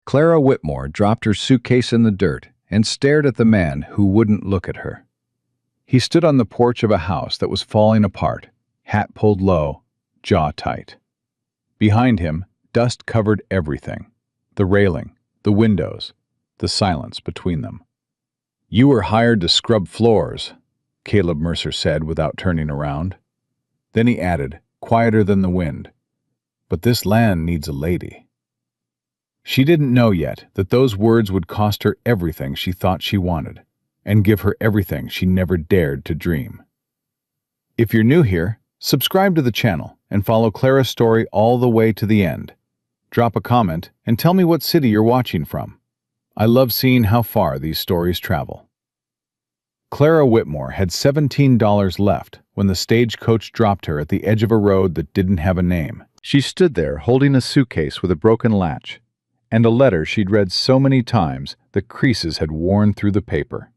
Clara Whitmore dropped her suitcase in the dirt and stared at the man who wouldn't look at her. He stood on the porch of a house that was falling apart, hat pulled low, jaw tight. Behind him, dust covered everything: the railing, the windows, the silence between them. "You were hired to scrub floors," Caleb Mercer said without turning around. Then he added, quieter than the wind, "But this land needs a lady." She didn't know yet that those words would cost her everything she thought she wanted, and give her everything she never dared to dream. If you're new here, subscribe to the channel and follow Clara's story all the way to the end. Drop a comment and tell me what city you're watching from. I love seeing how far these stories travel. Clara Whitmore had $17 left when the stagecoach dropped her at the edge of a road that didn't have a name. She stood there holding a suitcase with a broken latch, and a letter she'd read so many times the creases had worn through the paper.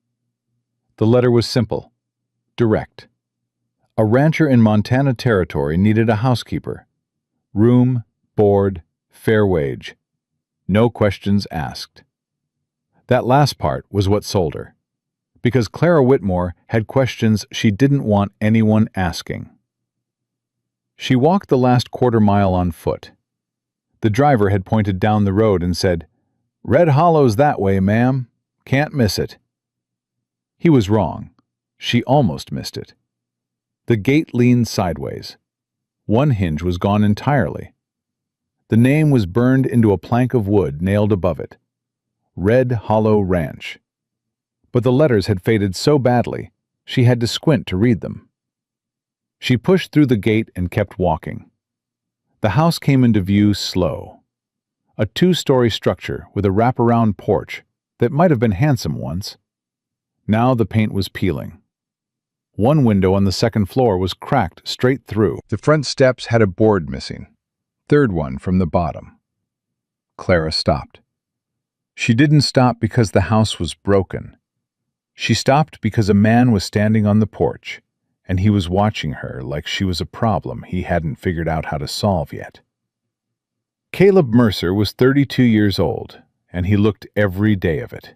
The letter was simple, direct. A rancher in Montana Territory needed a housekeeper. Room, board, fair wage. No questions asked. That last part was what sold her, because Clara Whitmore had questions she didn't want anyone asking. She walked the last quarter mile on foot. The driver had pointed down the road and said, "Red Hollow's that way, ma'am. Can't miss it." He was wrong. She almost missed it. The gate leaned sideways. One hinge was gone entirely. The name was burned into a plank of wood nailed above it: Red Hollow Ranch. But the letters had faded so badly, she had to squint to read them. She pushed through the gate and kept walking. The house came into view slow. A two-story structure with a wraparound porch that might have been handsome once. Now the paint was peeling. One window on the second floor was cracked straight through. The front steps had a board missing. Third one from the bottom. Clara stopped. She didn't stop because the house was broken. She stopped because a man was standing on the porch, and he was watching her like she was a problem he hadn't figured out how to solve yet. Caleb Mercer was 32 years old, and he looked every day of it.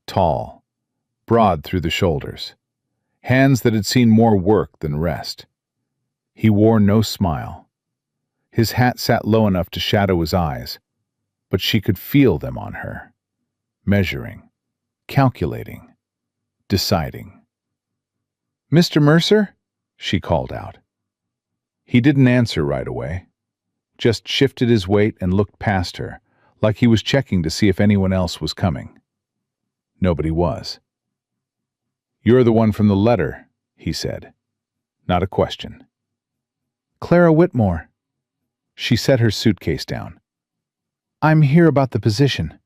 Tall, broad through the shoulders, hands that had seen more work than rest. He wore no smile. His hat sat low enough to shadow his eyes, but she could feel them on her, measuring, calculating, deciding. "Mr. Mercer?" she called out. He didn't answer right away, just shifted his weight and looked past her, like he was checking to see if anyone else was coming. Nobody was. "You're the one from the letter," he said. Not a question. "Clara Whitmore." She set her suitcase down. "I'm here about the position."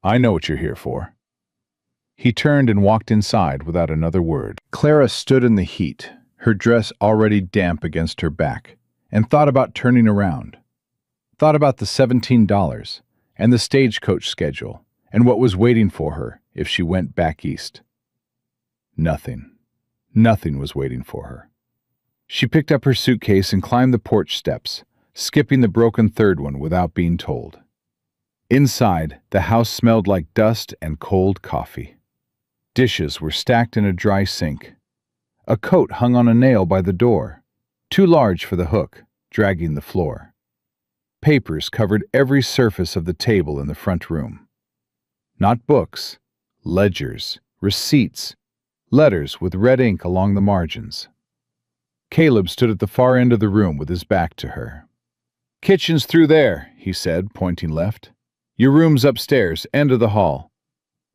"I know what you're here for." He turned and walked inside without another word. Clara stood in the heat, her dress already damp against her back, and thought about turning around. Thought about the $17 and the stagecoach schedule and what was waiting for her if she went back east. Nothing. Nothing was waiting for her. She picked up her suitcase and climbed the porch steps, skipping the broken third one without being told. Inside, the house smelled like dust and cold coffee. Dishes were stacked in a dry sink. A coat hung on a nail by the door, too large for the hook, dragging the floor. Papers covered every surface of the table in the front room. Not books, ledgers, receipts, letters with red ink along the margins. Caleb stood at the far end of the room with his back to her. "Kitchen's through there," he said, pointing left. "Your room's upstairs, end of the hall.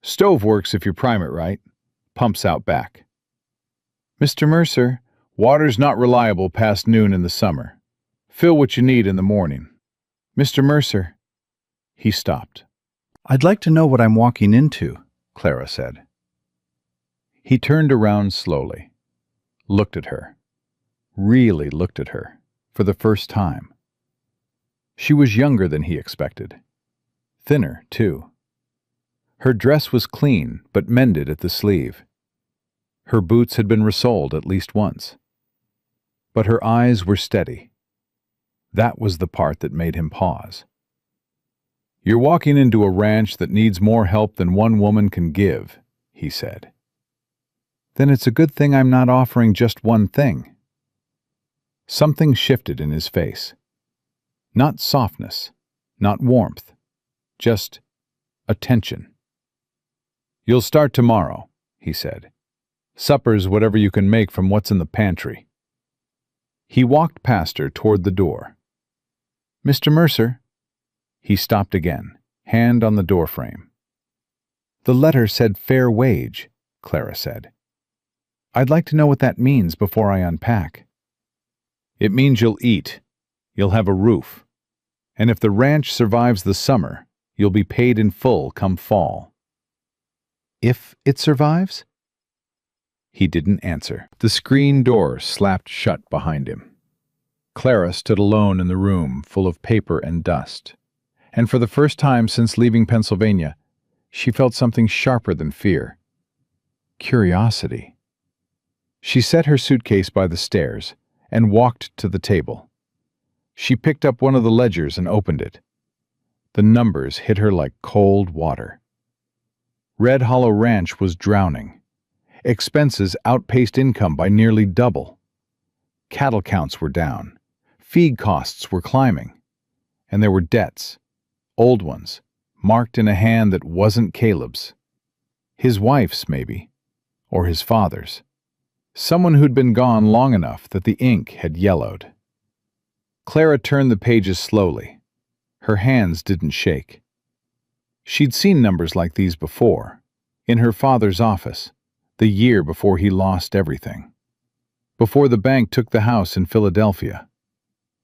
Stove works if you prime it right. Pumps out back." "Mr. Mercer, water's not reliable past noon in the summer. Fill what you need in the morning." "Mr. Mercer." He stopped. "I'd like to know what I'm walking into," Clara said. He turned around slowly, looked at her, really looked at her, for the first time. She was younger than he expected. Thinner, too. Her dress was clean, but mended at the sleeve. Her boots had been resoled at least once. But her eyes were steady. That was the part that made him pause. You're walking into a ranch that needs more help than one woman can give, he said. Then it's a good thing I'm not offering just one thing. Something shifted in his face. Not softness, not warmth, just attention. You'll start tomorrow, he said. Supper's whatever you can make from what's in the pantry. He walked past her toward the door. Mr. Mercer. He stopped again, hand on the doorframe. The letter said fair wage, Clara said. I'd like to know what that means before I unpack. It means you'll eat. You'll have a roof. And if the ranch survives the summer, you'll be paid in full come fall. If it survives? He didn't answer. The screen door slapped shut behind him. Clara stood alone in the room, full of paper and dust. And for the first time since leaving Pennsylvania, she felt something sharper than fear. Curiosity. She set her suitcase by the stairs and walked to the table. She picked up one of the ledgers and opened it. The numbers hit her like cold water. Red Hollow Ranch was drowning. Expenses outpaced income by nearly double. Cattle counts were down. Feed costs were climbing. And there were debts. Old ones, marked in a hand that wasn't Caleb's. His wife's, maybe. Or his father's. Someone who'd been gone long enough that the ink had yellowed. Clara turned the pages slowly. Her hands didn't shake. She'd seen numbers like these before, in her father's office, the year before he lost everything. Before the bank took the house in Philadelphia.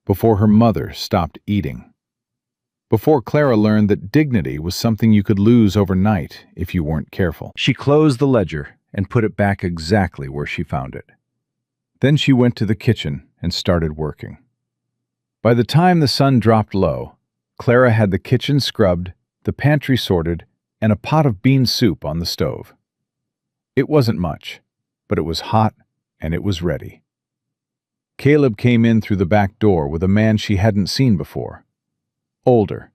Before her mother stopped eating. Before Clara learned that dignity was something you could lose overnight if you weren't careful. She closed the ledger and put it back exactly where she found it. Then she went to the kitchen and started working. By the time the sun dropped low, Clara had the kitchen scrubbed, the pantry sorted, and a pot of bean soup on the stove. It wasn't much, but it was hot and it was ready. Caleb came in through the back door with a man she hadn't seen before. Older,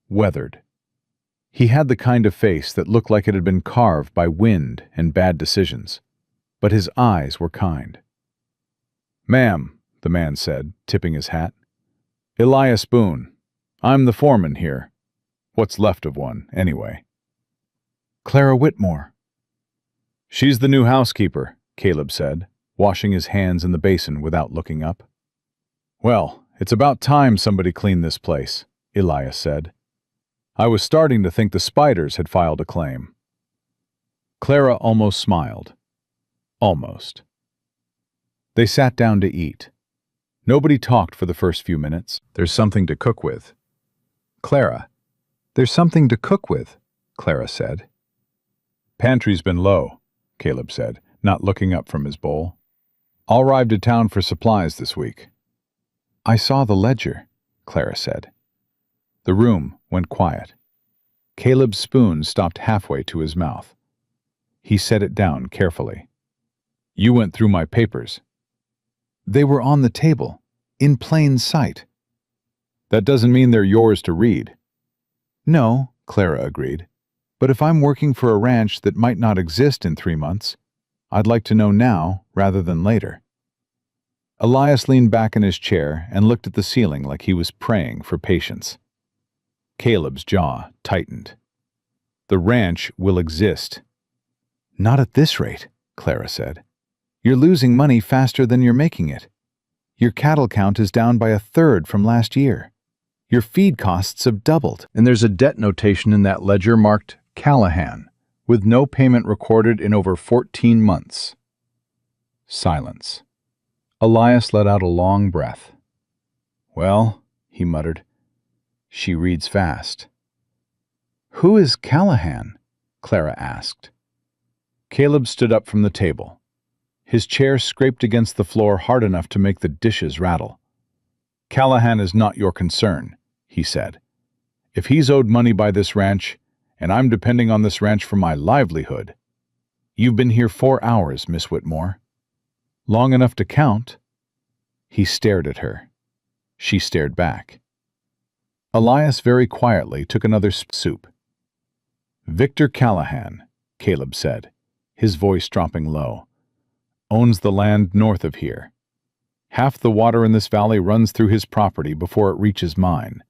weathered. He had the kind of face that looked like it had been carved by wind and bad decisions, but his eyes were kind. "Ma'am," the man said, tipping his hat. "Elias Boone. I'm the foreman here. What's left of one, anyway." "Clara Whitmore." "She's the new housekeeper," Caleb said, washing his hands in the basin without looking up. "Well, it's about time somebody cleaned this place," Elias said. "I was starting to think the spiders had filed a claim." Clara almost smiled. Almost. They sat down to eat. Nobody talked for the first few minutes. "There's something to cook with." "Clara, there's something to cook with," Clara said. "Pantry's been low," Caleb said, not looking up from his bowl. "I'll ride to town for supplies this week." "I saw the ledger," Clara said. The room went quiet. Caleb's spoon stopped halfway to his mouth. He set it down carefully. "You went through my papers." "They were on the table, in plain sight." "That doesn't mean they're yours to read." "No," Clara agreed. "But if I'm working for a ranch that might not exist in 3 months, I'd like to know now rather than later." Elias leaned back in his chair and looked at the ceiling like he was praying for patience. Caleb's jaw tightened. "The ranch will exist." "Not at this rate," Clara said. "You're losing money faster than you're making it. Your cattle count is down by 1/3 from last year. Your feed costs have doubled." "And there's a debt notation in that ledger marked Callahan, with no payment recorded in over 14 months. Silence. Elias let out a long breath. "Well," he muttered, "she reads fast." "Who is Callahan?" Clara asked. Caleb stood up from the table. His chair scraped against the floor hard enough to make the dishes rattle. "Callahan is not your concern," he said. "If he's owed money by this ranch, and I'm depending on this ranch for my livelihood—" "You've been here 4 hours, Miss Whitmore." "Long enough to count." He stared at her. She stared back. Elias very quietly took another soup. Victor Callahan, Caleb said, his voice dropping low, owns the land north of here. Half the water in this valley runs through his property before it reaches mine.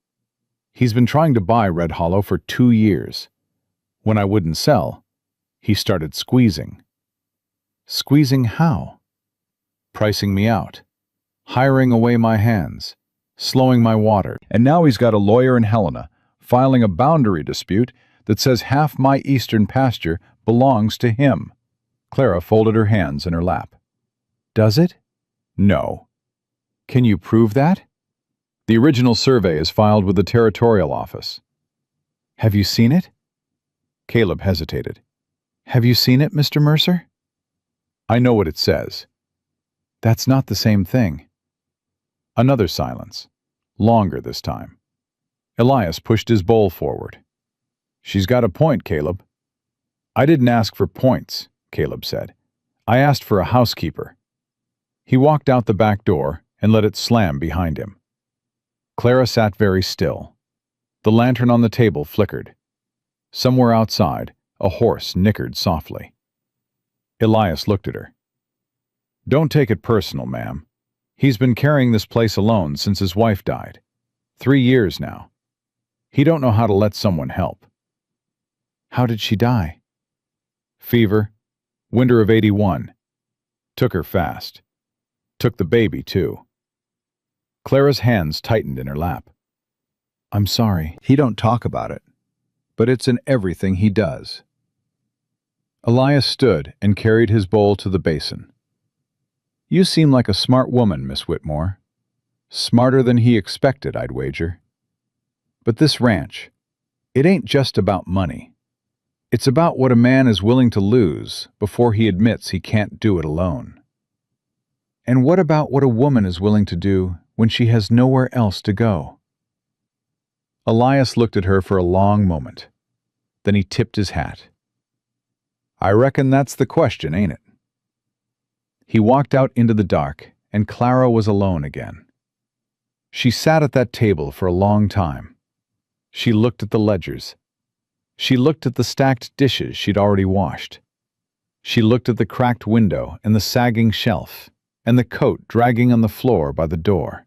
He's been trying to buy Red Hollow for 2 years. When I wouldn't sell, he started squeezing. Squeezing how? Pricing me out, hiring away my hands, slowing my water. And now he's got a lawyer in Helena filing a boundary dispute that says half my eastern pasture belongs to him. Clara folded her hands in her lap. Does it? No. Can you prove that? The original survey is filed with the territorial office. Have you seen it? Caleb hesitated. Have you seen it, Mr. Mercer? I know what it says. That's not the same thing. Another silence, longer this time. Elias pushed his bowl forward. She's got a point, Caleb. I didn't ask for points, Caleb said. I asked for a housekeeper. He walked out the back door and let it slam behind him. Clara sat very still. The lantern on the table flickered. Somewhere outside, a horse nickered softly. Elias looked at her. Don't take it personal, ma'am. He's been carrying this place alone since his wife died. 3 years now. He don't know how to let someone help. How did she die? Fever. Winter of '81. Took her fast. Took the baby, too. Clara's hands tightened in her lap. I'm sorry. He don't talk about it, but it's in everything he does. Elias stood and carried his bowl to the basin. You seem like a smart woman, Miss Whitmore. Smarter than he expected, I'd wager. But this ranch, it ain't just about money. It's about what a man is willing to lose before he admits he can't do it alone. And what about what a woman is willing to do when she has nowhere else to go? Elias looked at her for a long moment. Then he tipped his hat. I reckon that's the question, ain't it? He walked out into the dark, and Clara was alone again. She sat at that table for a long time. She looked at the ledgers. She looked at the stacked dishes she'd already washed. She looked at the cracked window and the sagging shelf, and the coat dragging on the floor by the door.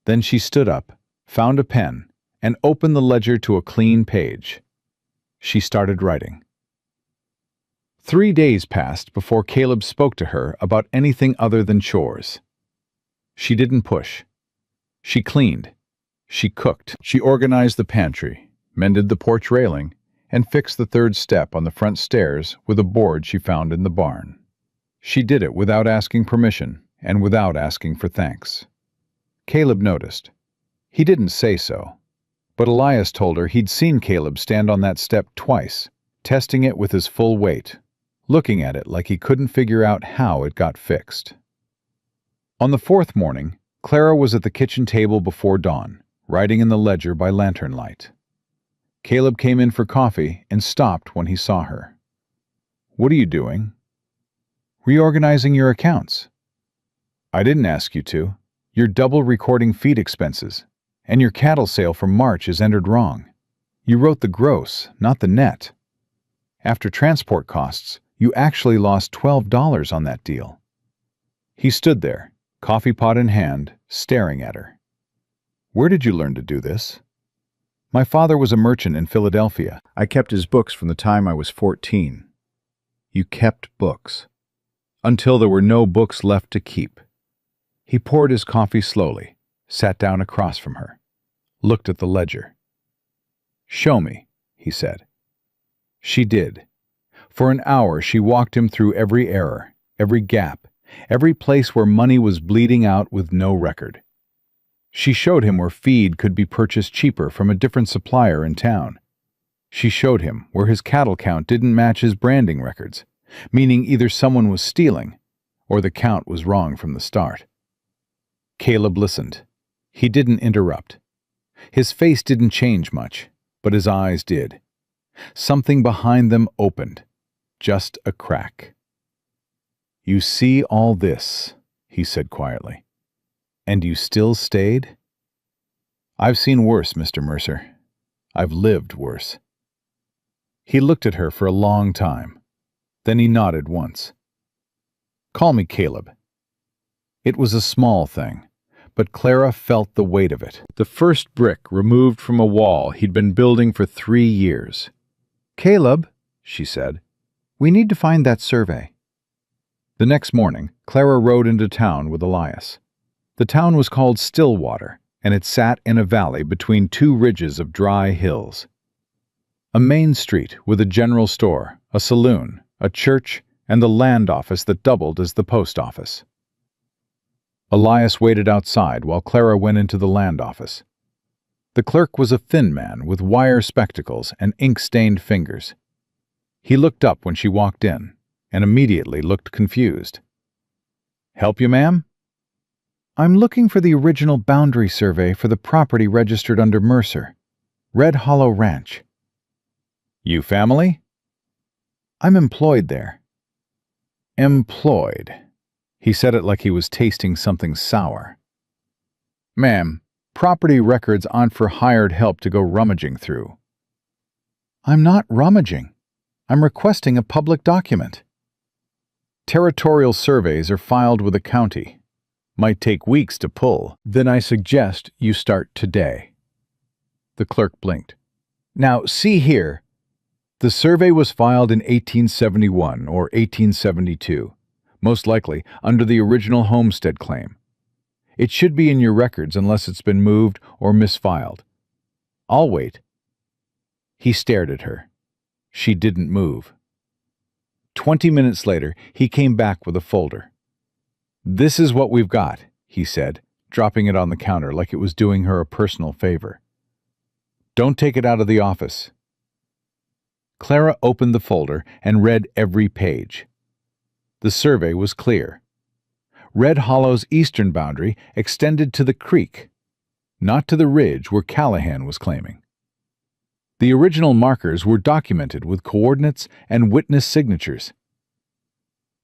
Then she stood up, found a pen, and opened the ledger to a clean page. She started writing. 3 days passed before Caleb spoke to her about anything other than chores. She didn't push. She cleaned. She cooked. She organized the pantry, mended the porch railing, and fixed the 3rd step on the front stairs with a board she found in the barn. She did it without asking permission and without asking for thanks. Caleb noticed. He didn't say so, but Elias told her he'd seen Caleb stand on that step twice, testing it with his full weight, looking at it like he couldn't figure out how it got fixed. On the 4th morning, Clara was at the kitchen table before dawn, writing in the ledger by lantern light. Caleb came in for coffee and stopped when he saw her. What are you doing? Reorganizing your accounts. I didn't ask you to. You're double recording feed expenses, and your cattle sale for March is entered wrong. You wrote the gross, not the net. After transport costs, you actually lost $12 on that deal. He stood there, coffee pot in hand, staring at her. Where did you learn to do this? My father was a merchant in Philadelphia. I kept his books from the time I was 14. You kept books. Until there were no books left to keep. He poured his coffee slowly, sat down across from her, looked at the ledger. Show me, he said. She did. For an hour she walked him through every error, every gap, every place where money was bleeding out with no record. She showed him where feed could be purchased cheaper from a different supplier in town. She showed him where his cattle count didn't match his branding records, meaning either someone was stealing or the count was wrong from the start. Caleb listened. He didn't interrupt. His face didn't change much, but his eyes did. Something behind them opened, just a crack. You see all this, he said quietly, and you still stayed? I've seen worse, Mr. Mercer. I've lived worse. He looked at her for a long time. Then he nodded once. Call me Caleb. It was a small thing, but Clara felt the weight of it. The first brick removed from a wall he'd been building for 3 years. Caleb, she said, we need to find that survey. The next morning, Clara rode into town with Elias. The town was called Stillwater, and it sat in a valley between 2 ridges of dry hills. A main street with a general store, a saloon, a church, and the land office that doubled as the post office. Elias waited outside while Clara went into the land office. The clerk was a thin man with wire spectacles and ink-stained fingers. He looked up when she walked in, and immediately looked confused. Help you, ma'am? I'm looking for the original boundary survey for the property registered under Mercer, Red Hollow Ranch. You family? I'm employed there. Employed. He said it like he was tasting something sour. Ma'am, property records aren't for hired help to go rummaging through. I'm not rummaging. I'm requesting a public document. Territorial surveys are filed with the county. Might take weeks to pull. Then I suggest you start today. The clerk blinked. Now, see here. The survey was filed in 1871 or 1872, most likely under the original homestead claim. It should be in your records unless it's been moved or misfiled. I'll wait. He stared at her. She didn't move. 20 minutes later, he came back with a folder. This is what we've got, he said, dropping it on the counter like it was doing her a personal favor. Don't take it out of the office. Clara opened the folder and read every page. The survey was clear. Red Hollow's eastern boundary extended to the creek, not to the ridge where Callahan was claiming. The original markers were documented with coordinates and witness signatures.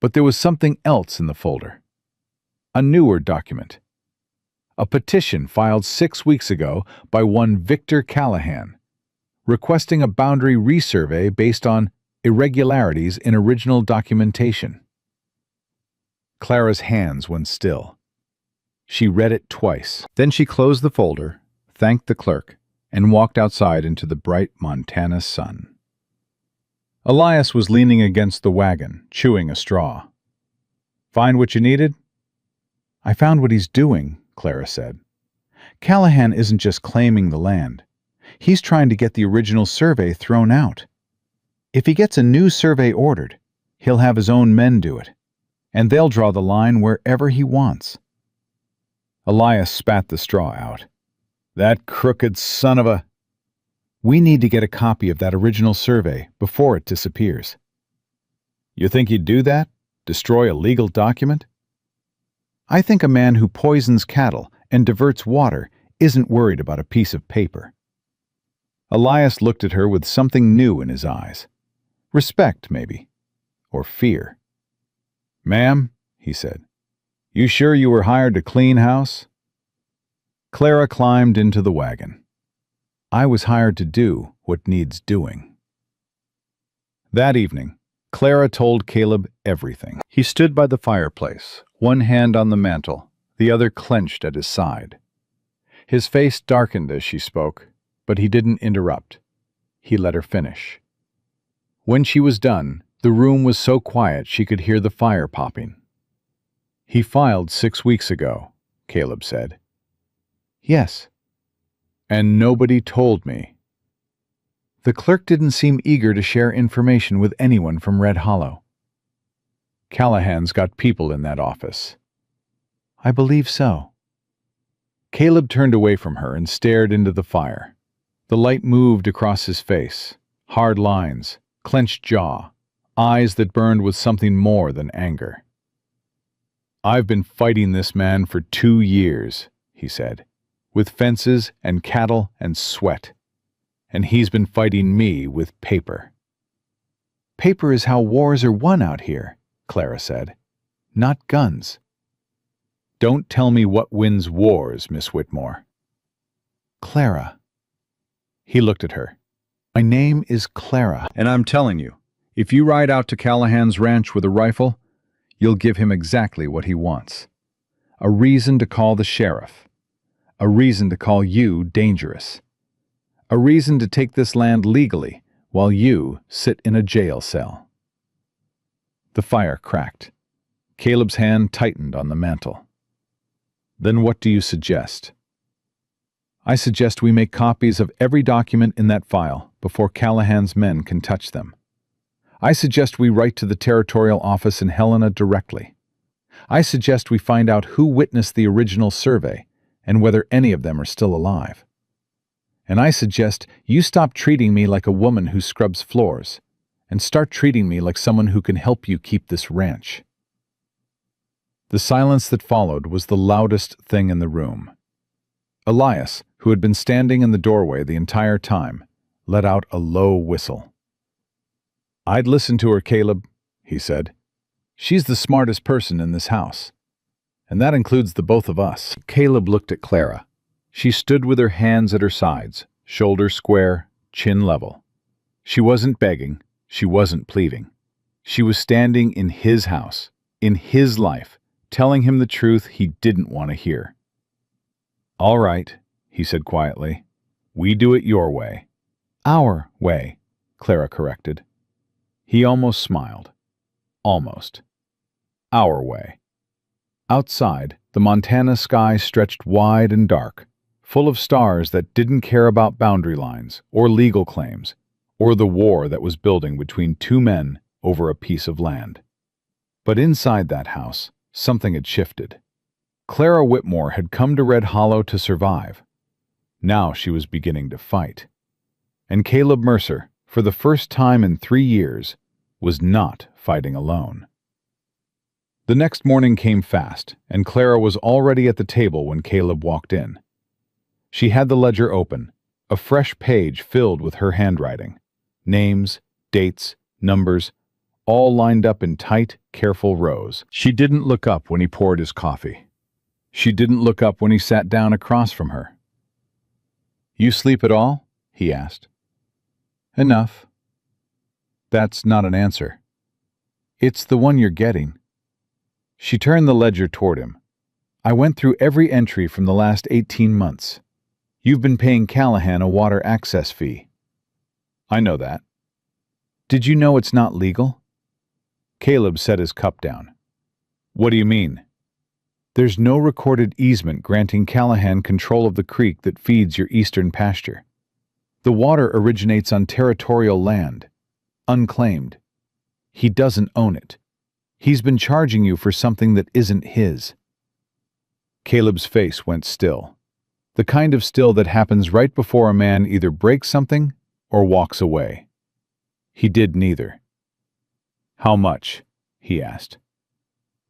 But there was something else in the folder. A newer document. A petition filed 6 weeks ago by one Victor Callahan, requesting a boundary resurvey based on irregularities in original documentation. Clara's hands went still. She read it twice. Then she closed the folder, thanked the clerk, and walked outside into the bright Montana sun. Elias was leaning against the wagon, chewing a straw. Find what you needed? I found what he's doing, Clara said. Callahan isn't just claiming the land. He's trying to get the original survey thrown out. If he gets a new survey ordered, he'll have his own men do it, and they'll draw the line wherever he wants. Elias spat the straw out. That crooked son of a... We need to get a copy of that original survey before it disappears. You think he'd do that? Destroy a legal document? I think a man who poisons cattle and diverts water isn't worried about a piece of paper. Elias looked at her with something new in his eyes. Respect, maybe. Or fear. Ma'am, he said, you sure you were hired to clean house? Clara climbed into the wagon. I was hired to do what needs doing. That evening, Clara told Caleb everything. He stood by the fireplace, one hand on the mantel, the other clenched at his side. His face darkened as she spoke, but he didn't interrupt. He let her finish. When she was done, the room was so quiet she could hear the fire popping. He filed 6 weeks ago, Caleb said. Yes. And nobody told me. The clerk didn't seem eager to share information with anyone from Red Hollow. Callahan's got people in that office. I believe so. Caleb turned away from her and stared into the fire. The light moved across his face, hard lines, clenched jaw, eyes that burned with something more than anger. I've been fighting this man for 2 years, he said, with fences and cattle and sweat. And he's been fighting me with paper. Paper is how wars are won out here, Clara said, not guns. Don't tell me what wins wars, Miss Whitmore. Clara. He looked at her. My name is Clara. And I'm telling you, if you ride out to Callahan's ranch with a rifle, you'll give him exactly what he wants. A reason to call the sheriff. A reason to call you dangerous. A reason to take this land legally while you sit in a jail cell. The fire cracked. Caleb's hand tightened on the mantel. Then what do you suggest? I suggest we make copies of every document in that file before Callahan's men can touch them. I suggest we write to the territorial office in Helena directly. I suggest we find out who witnessed the original survey and whether any of them are still alive. And I suggest you stop treating me like a woman who scrubs floors and start treating me like someone who can help you keep this ranch. The silence that followed was the loudest thing in the room. Elias, who had been standing in the doorway the entire time, let out a low whistle. I'd listen to her, Caleb, he said. She's the smartest person in this house. And that includes the both of us. Caleb looked at Clara. She stood with her hands at her sides, shoulders square, chin level. She wasn't begging, she wasn't pleading. She was standing in his house, in his life, telling him the truth he didn't want to hear. All right, he said quietly. We do it your way. Our way, Clara corrected. He almost smiled. Almost. Our way. Outside, the Montana sky stretched wide and dark, full of stars that didn't care about boundary lines or legal claims, or the war that was building between two men over a piece of land. But inside that house, something had shifted. Clara Whitmore had come to Red Hollow to survive. Now she was beginning to fight. And Caleb Mercer, for the first time in 3 years, was not fighting alone. The next morning came fast, and Clara was already at the table when Caleb walked in. She had the ledger open, a fresh page filled with her handwriting. Names, dates, numbers, all lined up in tight, careful rows. She didn't look up when he poured his coffee. She didn't look up when he sat down across from her. You sleep at all? He asked. Enough. That's not an answer. It's the one you're getting. She turned the ledger toward him. I went through every entry from the last 18 months. You've been paying Callahan a water access fee. I know that. Did you know it's not legal? Caleb set his cup down. What do you mean? There's no recorded easement granting Callahan control of the creek that feeds your eastern pasture. The water originates on territorial land, unclaimed. He doesn't own it. He's been charging you for something that isn't his. Caleb's face went still, the kind of still that happens right before a man either breaks something or walks away. He did neither. How much? He asked.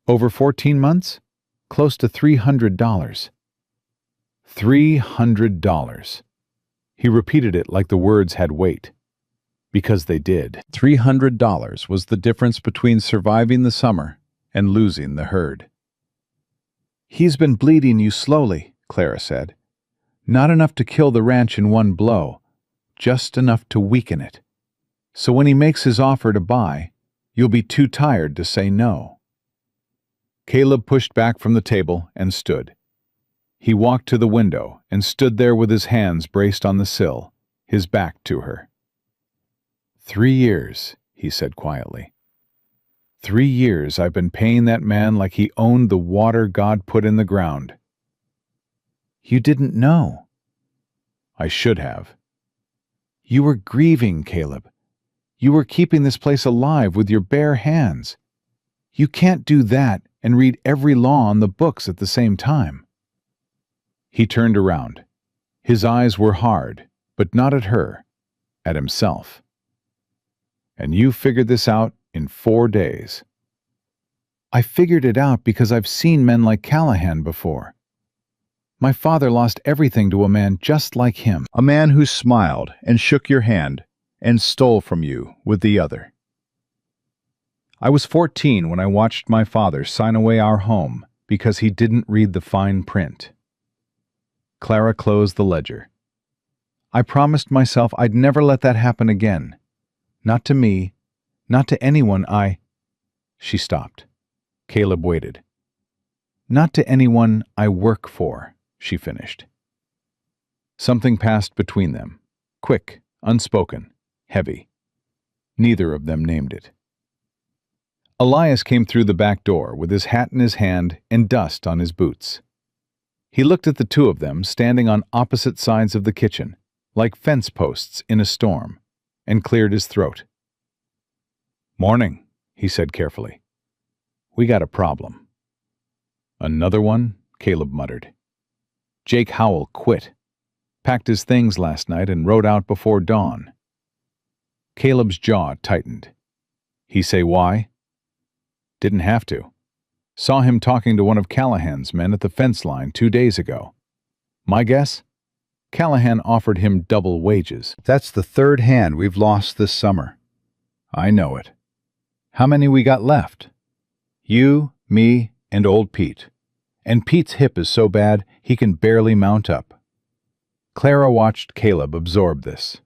Over 14 months? Close to $300. $300. He repeated it like the words had weight. Because they did. $300 was the difference between surviving the summer and losing the herd. He's been bleeding you slowly, Clara said. Not enough to kill the ranch in one blow, just enough to weaken it. So when he makes his offer to buy, you'll be too tired to say no. Caleb pushed back from the table and stood. He walked to the window and stood there with his hands braced on the sill, his back to her. 3 years, he said quietly. 3 years I've been paying that man like he owned the water God put in the ground. You didn't know. I should have. You were grieving, Caleb. You were keeping this place alive with your bare hands. You can't do that and read every law on the books at the same time. He turned around. His eyes were hard, but not at her, at himself. And you figured this out in 4 days. I figured it out because I've seen men like Callahan before. My father lost everything to a man just like him. A man who smiled and shook your hand and stole from you with the other. I was 14 when I watched my father sign away our home because he didn't read the fine print. Clara closed the ledger. I promised myself I'd never let that happen again. Not to me, not to anyone I—" She stopped. Caleb waited. "Not to anyone I work for," she finished. Something passed between them. Quick, unspoken, heavy. Neither of them named it. Elias came through the back door with his hat in his hand and dust on his boots. He looked at the two of them standing on opposite sides of the kitchen, like fence posts in a storm, and cleared his throat. "Morning," he said carefully. "We got a problem." "Another one?" Caleb muttered. "Jake Howell quit. Packed his things last night and rode out before dawn." Caleb's jaw tightened. "He say why?" "Didn't have to. Saw him talking to one of Callahan's men at the fence line 2 days ago. My guess? Callahan offered him double wages. That's the third hand we've lost this summer." "I know it. How many we got left?" "You, me, and old Pete. And Pete's hip is so bad he can barely mount up." Clara watched Caleb absorb this.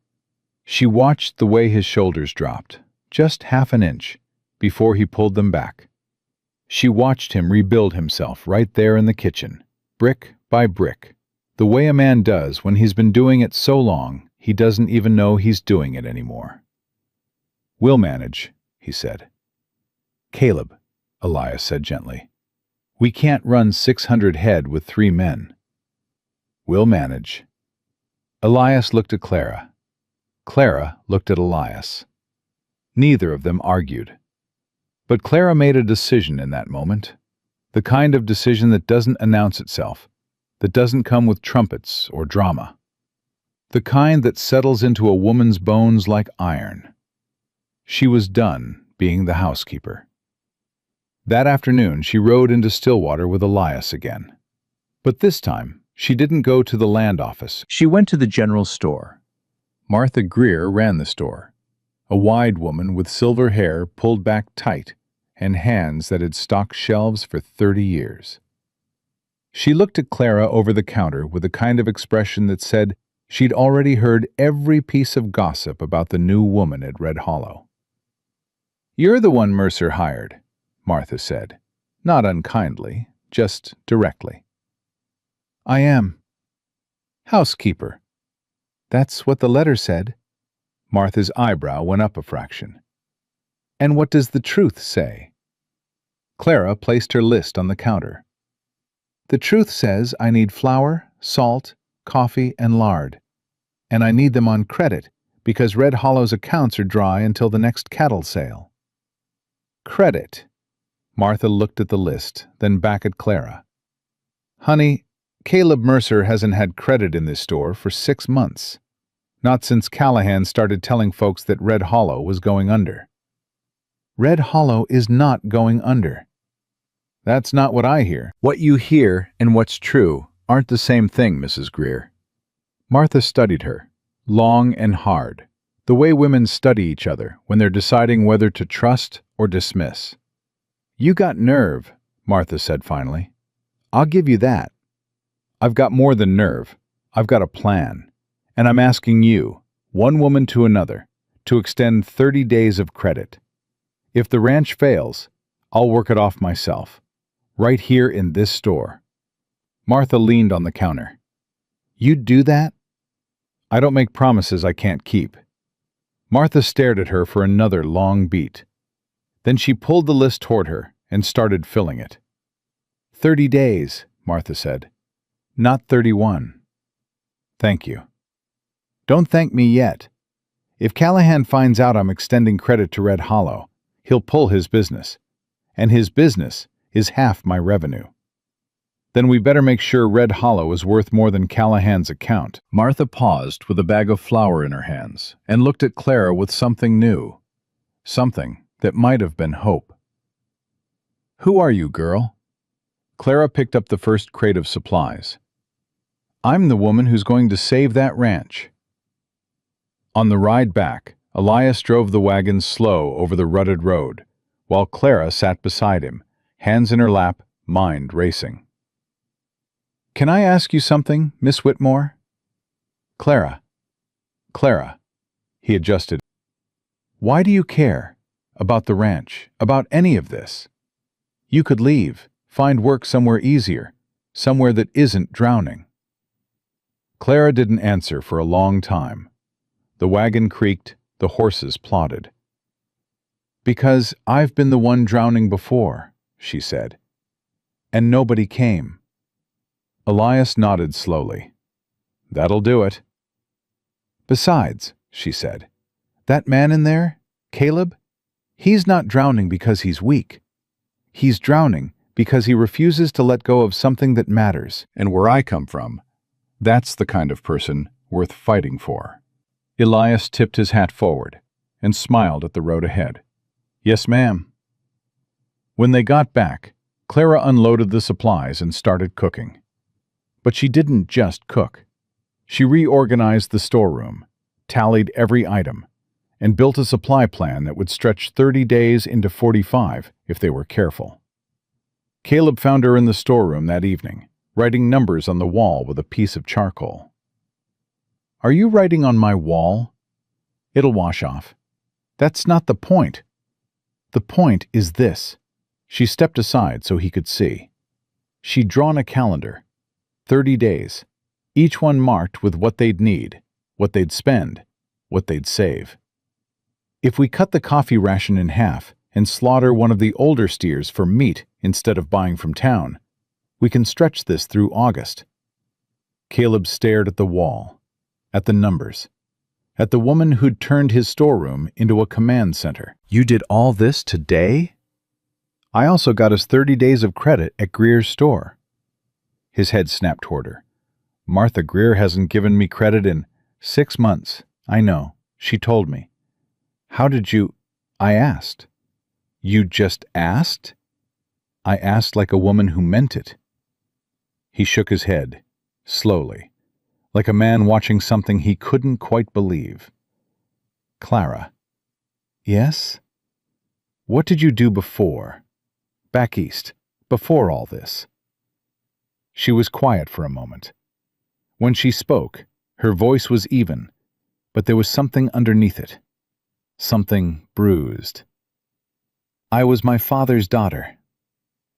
She watched the way his shoulders dropped, just half an inch, before he pulled them back. She watched him rebuild himself right there in the kitchen, brick by brick, the way a man does when he's been doing it so long he doesn't even know he's doing it anymore. "We'll manage," he said. "Caleb," Elias said gently, "we can't run 600 head with 3 men." "We'll manage." Elias looked at Clara. Clara looked at Elias. Neither of them argued. But Clara made a decision in that moment, the kind of decision that doesn't announce itself, that doesn't come with trumpets or drama, the kind that settles into a woman's bones like iron. She was done being the housekeeper. That afternoon she rode into Stillwater with Elias again. But this time, she didn't go to the land office. She went to the general store. Martha Greer ran the store, a wide woman with silver hair pulled back tight and hands that had stocked shelves for 30 years. She looked at Clara over the counter with a kind of expression that said she'd already heard every piece of gossip about the new woman at Red Hollow. "You're the one Mercer hired," Martha said, not unkindly, just directly. "I am." "Housekeeper." "That's what the letter said." Martha's eyebrow went up a fraction. "And what does the truth say?" Clara placed her list on the counter. "The truth says I need flour, salt, coffee, and lard. And I need them on credit because Red Hollow's accounts are dry until the next cattle sale." "Credit." Martha looked at the list, then back at Clara. "Honey, Caleb Mercer hasn't had credit in this store for 6 months. Not since Callahan started telling folks that Red Hollow was going under." "Red Hollow is not going under." "That's not what I hear." "What you hear and what's true aren't the same thing, Mrs. Greer." Martha studied her, long and hard, the way women study each other when they're deciding whether to trust or dismiss. "You got nerve," Martha said finally. "I'll give you that. I've got more than nerve. I've got a plan. And I'm asking you, one woman to another, to extend 30 days of credit. If the ranch fails, I'll work it off myself, right here in this store." Martha leaned on the counter. "You'd do that?" "I don't make promises I can't keep." Martha stared at her for another long beat. Then she pulled the list toward her and started filling it. 30 days, Martha said. "Not 31. "Thank you." "Don't thank me yet. If Callahan finds out I'm extending credit to Red Hollow, he'll pull his business. And his business is half my revenue. Then we better make sure Red Hollow is worth more than Callahan's account." Martha paused with a bag of flour in her hands and looked at Clara with something new. Something that might have been hope. "Who are you, girl?" Clara picked up the first crate of supplies. "I'm the woman who's going to save that ranch." On the ride back, Elias drove the wagon slow over the rutted road, while Clara sat beside him, hands in her lap, mind racing. "Can I ask you something, Miss Whitmore?" "Clara." Clara, he adjusted. Why do you care about the ranch, about any of this? You could leave, find work somewhere easier, somewhere that isn't drowning. Clara didn't answer for a long time. The wagon creaked, the horses plodded. Because I've been the one drowning before, she said. And nobody came. Elias nodded slowly. That'll do it. Besides, she said, that man in there, Caleb, he's not drowning because he's weak. He's drowning because he refuses to let go of something that matters. And where I come from, that's the kind of person worth fighting for. Elias tipped his hat forward and smiled at the road ahead. Yes, ma'am. When they got back, Clara unloaded the supplies and started cooking. But she didn't just cook. She reorganized the storeroom, tallied every item, and built a supply plan that would stretch 30 days into 45 if they were careful. Caleb found her in the storeroom that evening, writing numbers on the wall with a piece of charcoal. Are you writing on my wall? It'll wash off. That's not the point. The point is this. She stepped aside so he could see. She'd drawn a calendar. 30 days, each one marked with what they'd need, what they'd spend, what they'd save. If we cut the coffee ration in half and slaughter one of the older steers for meat instead of buying from town, we can stretch this through August. Caleb stared at the wall, at the numbers, at the woman who'd turned his storeroom into a command center. You did all this today? I also got us 30 days of credit at Greer's store. His head snapped toward her. Martha Greer hasn't given me credit in 6 months. I know. She told me. How did you... I asked. You just asked? I asked like a woman who meant it. He shook his head, slowly, like a man watching something he couldn't quite believe. Clara. Yes? What did you do before? Back east, before all this? She was quiet for a moment. When she spoke, her voice was even, but there was something underneath it. Something bruised. I was my father's daughter.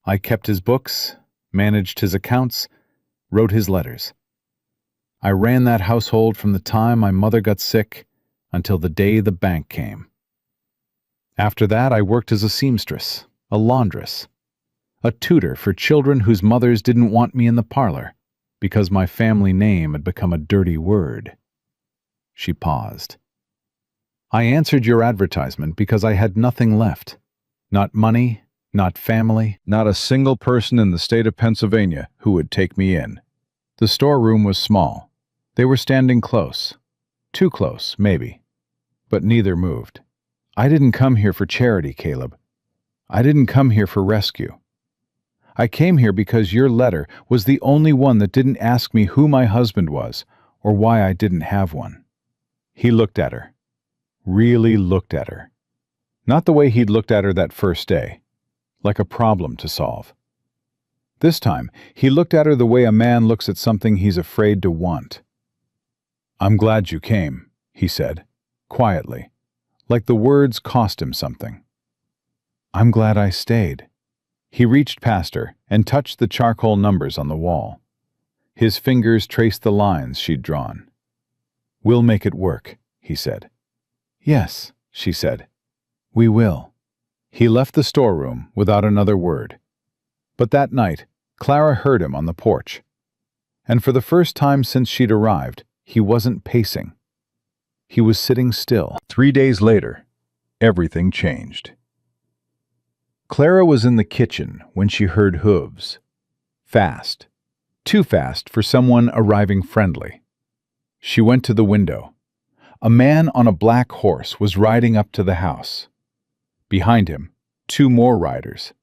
I kept his books, managed his accounts, wrote his letters. I ran that household from the time my mother got sick until the day the bank came. After that, I worked as a seamstress, a laundress, a tutor for children whose mothers didn't want me in the parlor because my family name had become a dirty word. She paused. I answered your advertisement because I had nothing left. Not money, not family, not a single person in the state of Pennsylvania who would take me in. The storeroom was small. They were standing close. Too close, maybe. But neither moved. I didn't come here for charity, Caleb. I didn't come here for rescue. I came here because your letter was the only one that didn't ask me who my husband was or why I didn't have one. He looked at her. Really looked at her. Not the way he'd looked at her that first day, like a problem to solve. This time, he looked at her the way a man looks at something he's afraid to want. I'm glad you came, he said, quietly, like the words cost him something. I'm glad I stayed. He reached past her and touched the charcoal numbers on the wall. His fingers traced the lines she'd drawn. We'll make it work, he said. Yes, she said. We will. He left the storeroom without another word. But that night, Clara heard him on the porch. And for the first time since she'd arrived, he wasn't pacing. He was sitting still. 3 days later, everything changed. Clara was in the kitchen when she heard hooves. Fast. Too fast for someone arriving friendly. She went to the window. A man on a black horse was riding up to the house. Behind him, 2 more riders.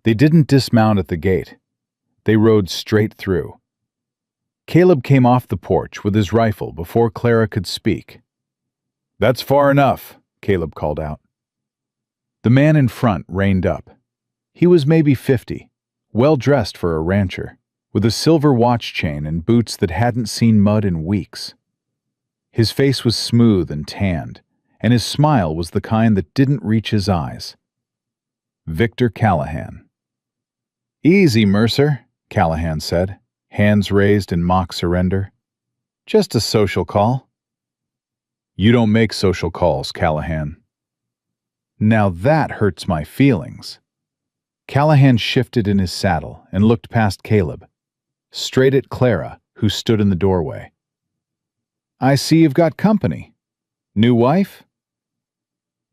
They didn't dismount at the gate. They rode straight through. Caleb came off the porch with his rifle before Clara could speak. That's far enough, Caleb called out. The man in front reined up. He was maybe 50, well-dressed for a rancher, with a silver watch chain and boots that hadn't seen mud in weeks. His face was smooth and tanned, and his smile was the kind that didn't reach his eyes. Victor Callahan. "Easy, Mercer," Callahan said, hands raised in mock surrender. "Just a social call." "You don't make social calls, Callahan." "Now that hurts my feelings." Callahan shifted in his saddle and looked past Caleb, straight at Clara, who stood in the doorway. "I see you've got company. New wife?"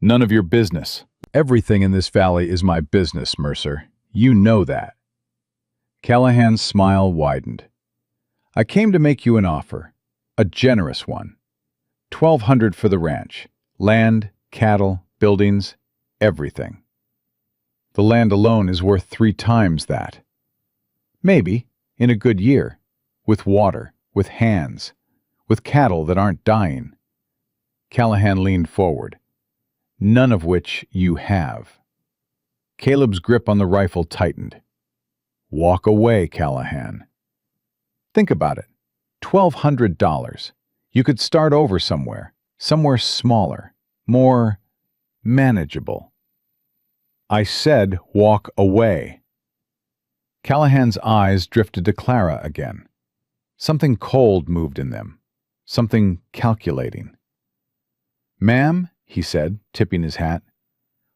"None of your business." "Everything in this valley is my business, Mercer. You know that." Callahan's smile widened. "I came to make you an offer, a generous one. 1,200 for the ranch. Land, cattle, buildings, everything. The land alone is worth 3 times that. Maybe, in a good year, with water, with hands, with cattle that aren't dying." Callahan leaned forward. "None of which you have." Caleb's grip on the rifle tightened. "Walk away, Callahan. Think about it. $1,200. You could start over somewhere smaller, more manageable." "I said walk away." Callahan's eyes drifted to Clara again. Something cold moved in them, something calculating. "Ma'am," he said, tipping his hat,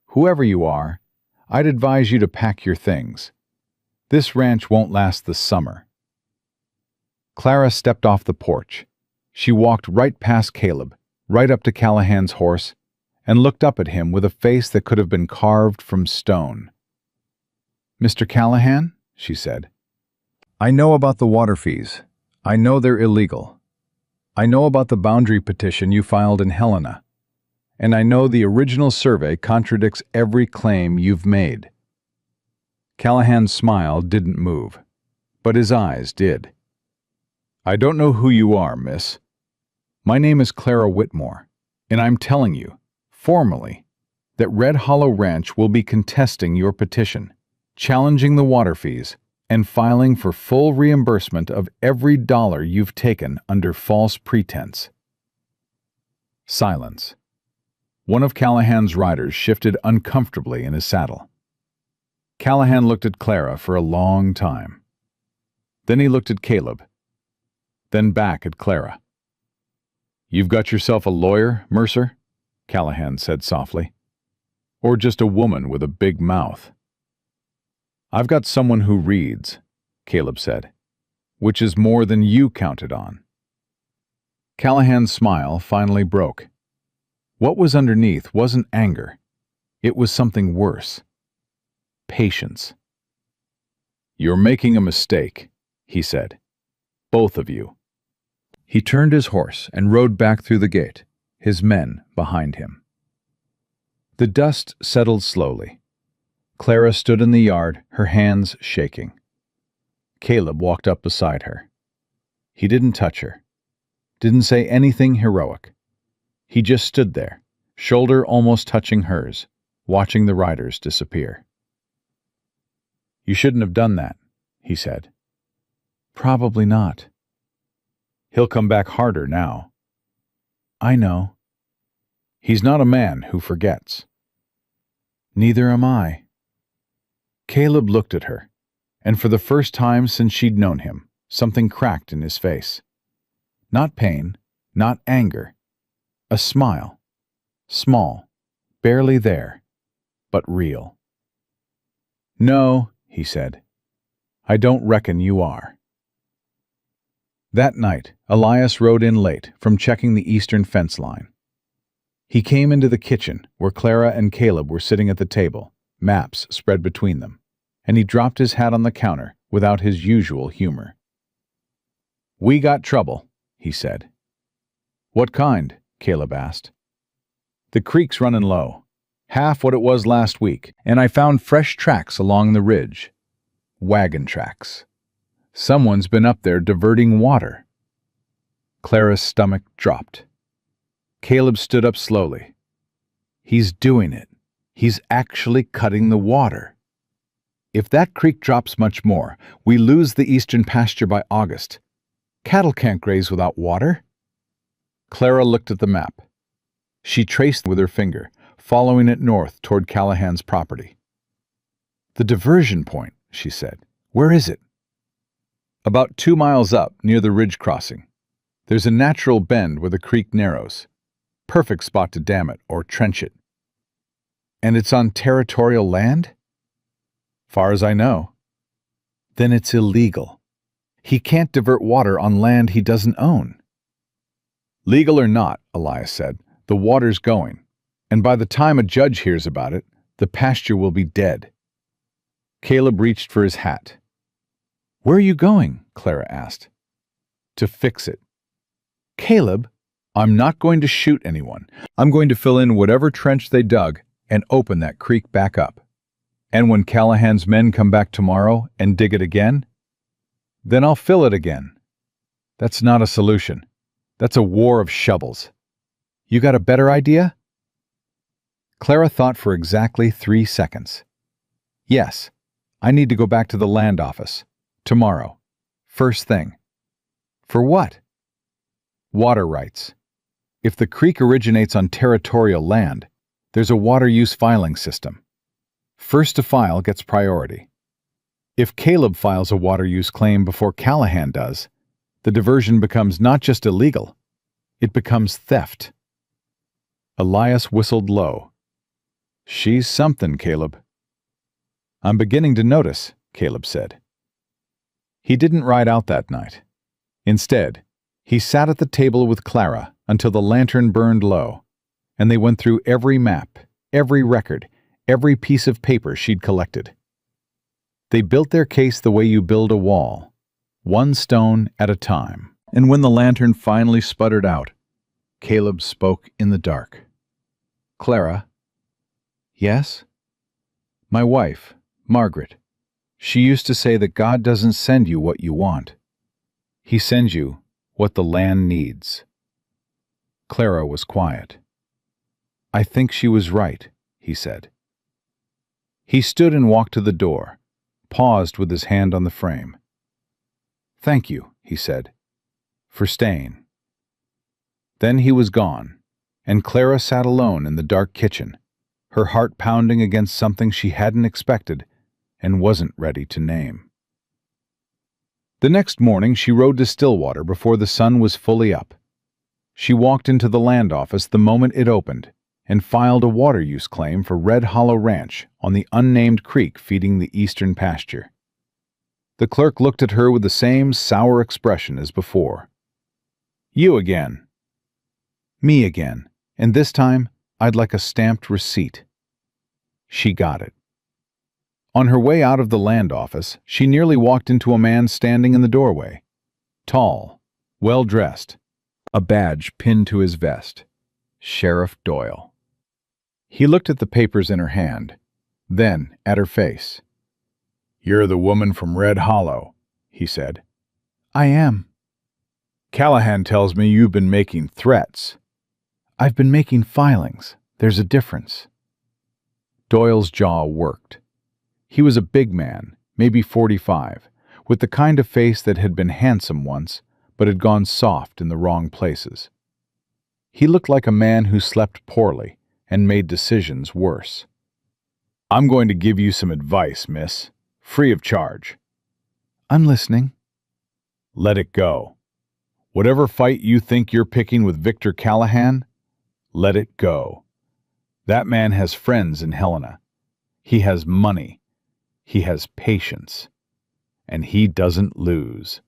"whoever you are, I'd advise you to pack your things. This ranch won't last the summer." Clara stepped off the porch. She walked right past Caleb, right up to Callahan's horse, and looked up at him with a face that could have been carved from stone. "Mr. Callahan," she said, "I know about the water fees. I know they're illegal. I know about the boundary petition you filed in Helena. And I know the original survey contradicts every claim you've made." Callahan's smile didn't move, but his eyes did. "I don't know who you are, miss. My name is Clara Whitmore, and I'm telling you, formally, that Red Hollow Ranch will be contesting your petition, challenging the water fees, and filing for full reimbursement of every dollar you've taken under false pretense." Silence. One of Callahan's riders shifted uncomfortably in his saddle. Callahan looked at Clara for a long time. Then he looked at Caleb, then back at Clara. "You've got yourself a lawyer, Mercer?" Callahan said softly. "Or just a woman with a big mouth?" "I've got someone who reads," Caleb said, "which is more than you counted on." Callahan's smile finally broke. What was underneath wasn't anger. It was something worse. Patience. "You're making a mistake," he said. "Both of you." He turned his horse and rode back through the gate, his men behind him. The dust settled slowly. Clara stood in the yard, her hands shaking. Caleb walked up beside her. He didn't touch her, didn't say anything heroic. He just stood there, shoulder almost touching hers, watching the riders disappear. "You shouldn't have done that," he said. "Probably not." "He'll come back harder now." "I know." "He's not a man who forgets." "Neither am I." Caleb looked at her, and for the first time since she'd known him, something cracked in his face. Not pain, not anger. A smile. Small, barely there, but real. "No," he said. "I don't reckon you are." That night, Elias rode in late from checking the eastern fence line. He came into the kitchen where Clara and Caleb were sitting at the table, maps spread between them, and he dropped his hat on the counter without his usual humor. "We got trouble," he said. "What kind?" Caleb asked. "The creek's running low, half what it was last week, and I found fresh tracks along the ridge. Wagon tracks. Someone's been up there diverting water." Clara's stomach dropped. Caleb stood up slowly. "He's doing it. He's actually cutting the water. If that creek drops much more, we lose the eastern pasture by August. Cattle can't graze without water." Clara looked at the map. She traced with her finger, following it north toward Callahan's property. "The diversion point," she said. "Where is it?" "About 2 miles up, near the ridge crossing. There's a natural bend where the creek narrows. Perfect spot to dam it or trench it." "And it's on territorial land?" "Far as I know." "Then it's illegal. He can't divert water on land he doesn't own." "Legal or not," Elias said, "the water's going. And by the time a judge hears about it, the pasture will be dead." Caleb reached for his hat. "Where are you going?" Clara asked. "To fix it." "Caleb, I'm not going to shoot anyone. I'm going to fill in whatever trench they dug and open that creek back up. And when Callahan's men come back tomorrow and dig it again, then I'll fill it again." "That's not a solution. That's a war of shovels. You got a better idea?" Clara thought for exactly 3 seconds. "Yes, I need to go back to the land office. Tomorrow. First thing." "For what?" "Water rights. If the creek originates on territorial land, there's a water use filing system. First to file gets priority. If Caleb files a water use claim before Callahan does, the diversion becomes not just illegal, it becomes theft." Elias whistled low. "She's something, Caleb." "I'm beginning to notice," Caleb said. He didn't ride out that night. Instead, he sat at the table with Clara until the lantern burned low, and they went through every map, every record, every piece of paper she'd collected. They built their case the way you build a wall, one stone at a time. And when the lantern finally sputtered out, Caleb spoke in the dark. "Clara." "Yes?" "My wife, Margaret. She used to say that God doesn't send you what you want. He sends you what the land needs." Clara was quiet. "I think she was right," he said. He stood and walked to the door, paused with his hand on the frame. "Thank you," he said, "for staying." Then he was gone, and Clara sat alone in the dark kitchen, her heart pounding against something she hadn't expected and wasn't ready to name. The next morning she rode to Stillwater before the sun was fully up. She walked into the land office the moment it opened and filed a water use claim for Red Hollow Ranch on the unnamed creek feeding the eastern pasture. The clerk looked at her with the same sour expression as before. "You again." "Me again, and this time I'd like a stamped receipt." She got it. On her way out of the land office, she nearly walked into a man standing in the doorway. Tall, well-dressed, a badge pinned to his vest. Sheriff Doyle. He looked at the papers in her hand, then at her face. "You're the woman from Red Hollow," he said. "I am." "Callahan tells me you've been making threats." "I've been making filings. There's a difference." Doyle's jaw worked. He was a big man, maybe 45, with the kind of face that had been handsome once, but had gone soft in the wrong places. He looked like a man who slept poorly and made decisions worse. "I'm going to give you some advice, miss, free of charge." "I'm listening." "Let it go. Whatever fight you think you're picking with Victor Callahan, let it go. That man has friends in Helena. He has money. He has patience. And he doesn't lose."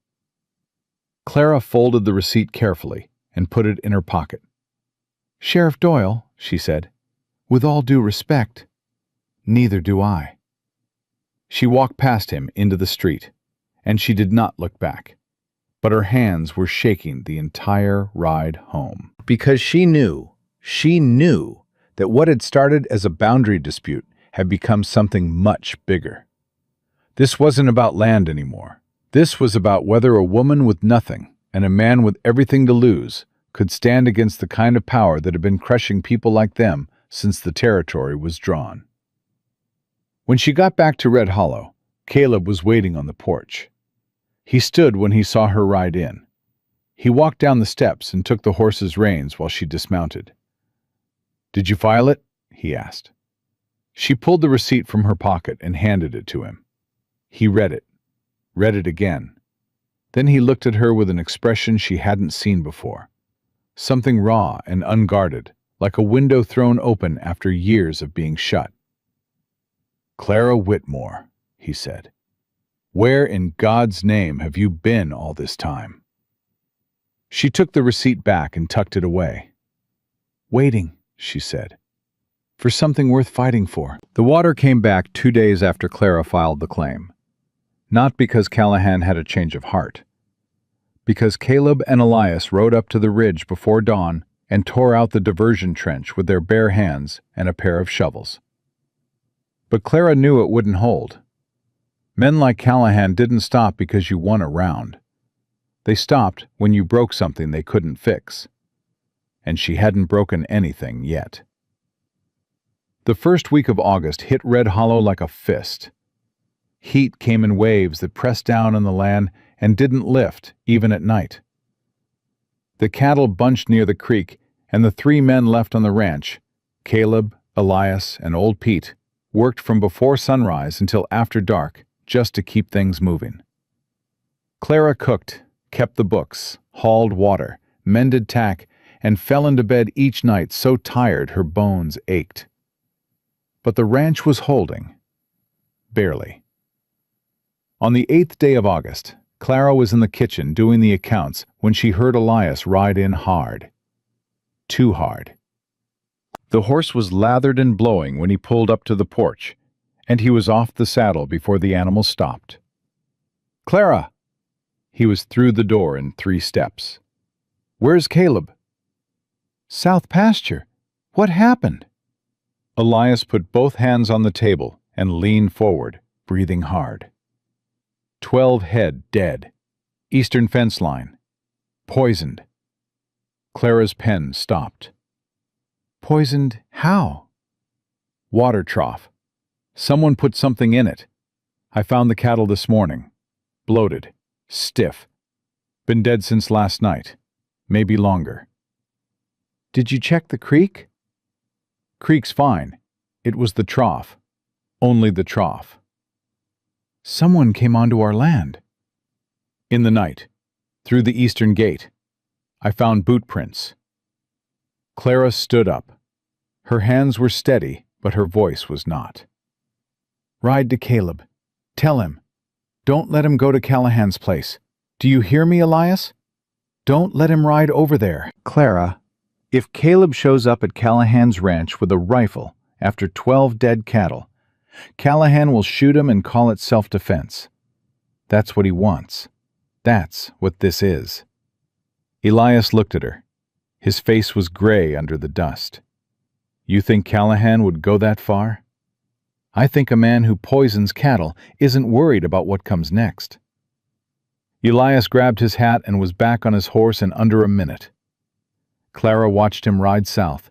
Clara folded the receipt carefully and put it in her pocket. "Sheriff Doyle," she said, "with all due respect, neither do I." She walked past him into the street, and she did not look back, but her hands were shaking the entire ride home. Because she knew that what had started as a boundary dispute had become something much bigger. This wasn't about land anymore. This was about whether a woman with nothing and a man with everything to lose could stand against the kind of power that had been crushing people like them since the territory was drawn. When she got back to Red Hollow, Caleb was waiting on the porch. He stood when he saw her ride in. He walked down the steps and took the horse's reins while she dismounted. "Did you file it?" he asked. She pulled the receipt from her pocket and handed it to him. He read it again. Then he looked at her with an expression she hadn't seen before. Something raw and unguarded, like a window thrown open after years of being shut. "Clara Whitmore," he said. "Where in God's name have you been all this time?" She took the receipt back and tucked it away. "Waiting," she said, "for something worth fighting for." The water came back 2 days after Clara filed the claim. Not because Callahan had a change of heart. Because Caleb and Elias rode up to the ridge before dawn and tore out the diversion trench with their bare hands and a pair of shovels. But Clara knew it wouldn't hold. Men like Callahan didn't stop because you won a round. They stopped when you broke something they couldn't fix. And she hadn't broken anything yet. The first week of August hit Red Hollow like a fist. Heat came in waves that pressed down on the land and didn't lift, even at night. The cattle bunched near the creek, and the 3 men left on the ranch, Caleb, Elias, and old Pete, worked from before sunrise until after dark just to keep things moving. Clara cooked, kept the books, hauled water, mended tack, and fell into bed each night so tired her bones ached. But the ranch was holding. Barely. On the 8th day of August, Clara was in the kitchen doing the accounts when she heard Elias ride in hard. Too hard. The horse was lathered and blowing when he pulled up to the porch, and he was off the saddle before the animal stopped. "Clara!" He was through the door in 3 steps. "Where's Caleb?" "South pasture. What happened?" Elias put both hands on the table and leaned forward, breathing hard. 12 head dead. Eastern fence line. Poisoned. Clara's pen stopped. "Poisoned how?" "Water trough. Someone put something in it. I found the cattle this morning. Bloated. Stiff. Been dead since last night. Maybe longer." "Did you check the creek?" "Creek's fine. It was the trough. Only the trough." "Someone came onto our land." "In the night. Through the eastern gate. I found boot prints." Clara stood up. Her hands were steady, but her voice was not. "Ride to Caleb. Tell him. Don't let him go to Callahan's place. Do you hear me, Elias? Don't let him ride over there." "Clara, if Caleb shows up at Callahan's ranch with a rifle after 12 dead cattle, Callahan will shoot him and call it self-defense. That's what he wants. That's what this is." Elias looked at her. His face was gray under the dust. "You think Callahan would go that far?" "I think a man who poisons cattle isn't worried about what comes next." Elias grabbed his hat and was back on his horse in under a minute. Clara watched him ride south,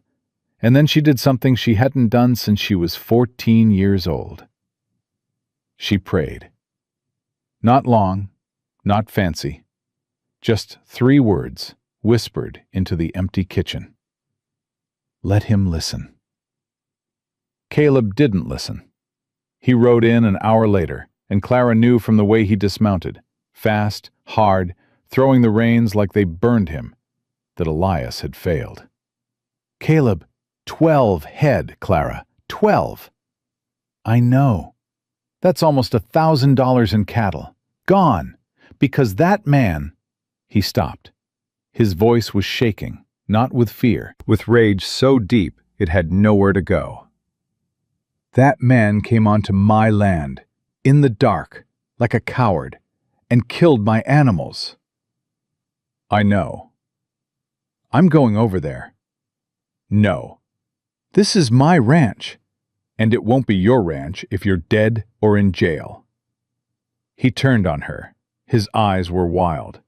and then she did something she hadn't done since she was 14 years old. She prayed. Not long, not fancy, just 3 words whispered into the empty kitchen. "Let him listen." Caleb didn't listen. He rode in an hour later, and Clara knew from the way he dismounted, fast, hard, throwing the reins like they burned him, that Elias had failed. "Caleb, 12 head, Clara, 12. "I know. That's almost $1,000 in cattle. Gone. Because that man—" He stopped. His voice was shaking, not with fear, with rage so deep it had nowhere to go. "That man came onto my land, in the dark, like a coward, and killed my animals." "I know." "I'm going over there." "No. This is my ranch, and it won't be your ranch if you're dead or in jail." He turned on her. His eyes were wild.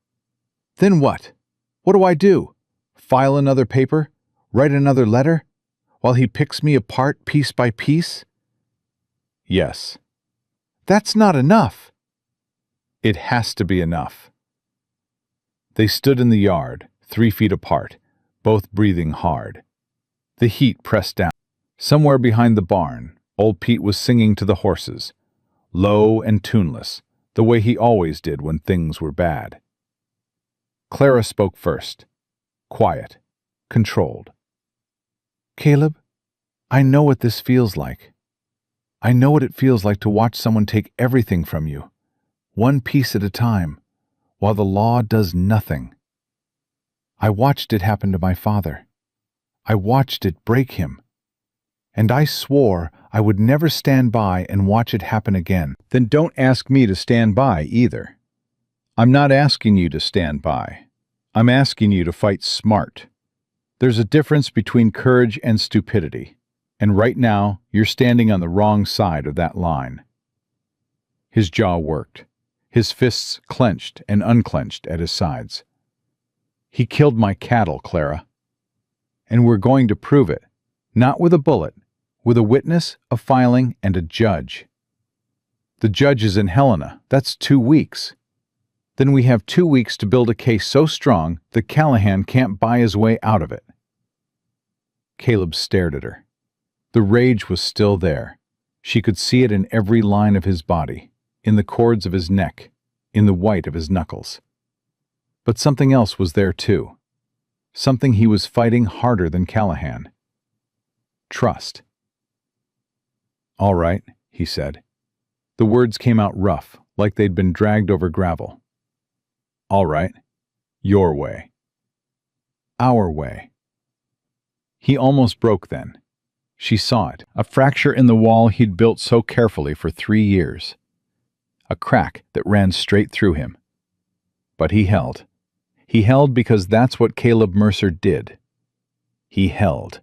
"Then what? What do I do? File another paper? Write another letter? While he picks me apart piece by piece?" "Yes." "That's not enough." "It has to be enough." They stood in the yard, 3 feet apart, both breathing hard. The heat pressed down. Somewhere behind the barn, old Pete was singing to the horses, low and tuneless, the way he always did when things were bad. Clara spoke first, quiet, controlled. "Caleb, I know what this feels like. I know what it feels like to watch someone take everything from you, one piece at a time, while the law does nothing. I watched it happen to my father. I watched it break him. And I swore I would never stand by and watch it happen again." "Then don't ask me to stand by either. I'm not asking you to stand by. I'm asking you to fight smart. There's a difference between courage and stupidity, and right now you're standing on the wrong side of that line." His jaw worked. His fists clenched and unclenched at his sides. "He killed my cattle, Clara. And we're going to prove it, not with a bullet, with a witness, a filing, and a judge. The judge is in Helena. That's 2 weeks. Then we have 2 weeks to build a case so strong that Callahan can't buy his way out of it." Caleb stared at her. The rage was still there. She could see it in every line of his body, in the cords of his neck, in the white of his knuckles. But something else was there too. Something he was fighting harder than Callahan. Trust. "All right," he said. The words came out rough, like they'd been dragged over gravel. "All right. Your way. Our way." He almost broke then. She saw it, a fracture in the wall he'd built so carefully for 3 years. A crack that ran straight through him. But he held. He held because that's what Caleb Mercer did. He held.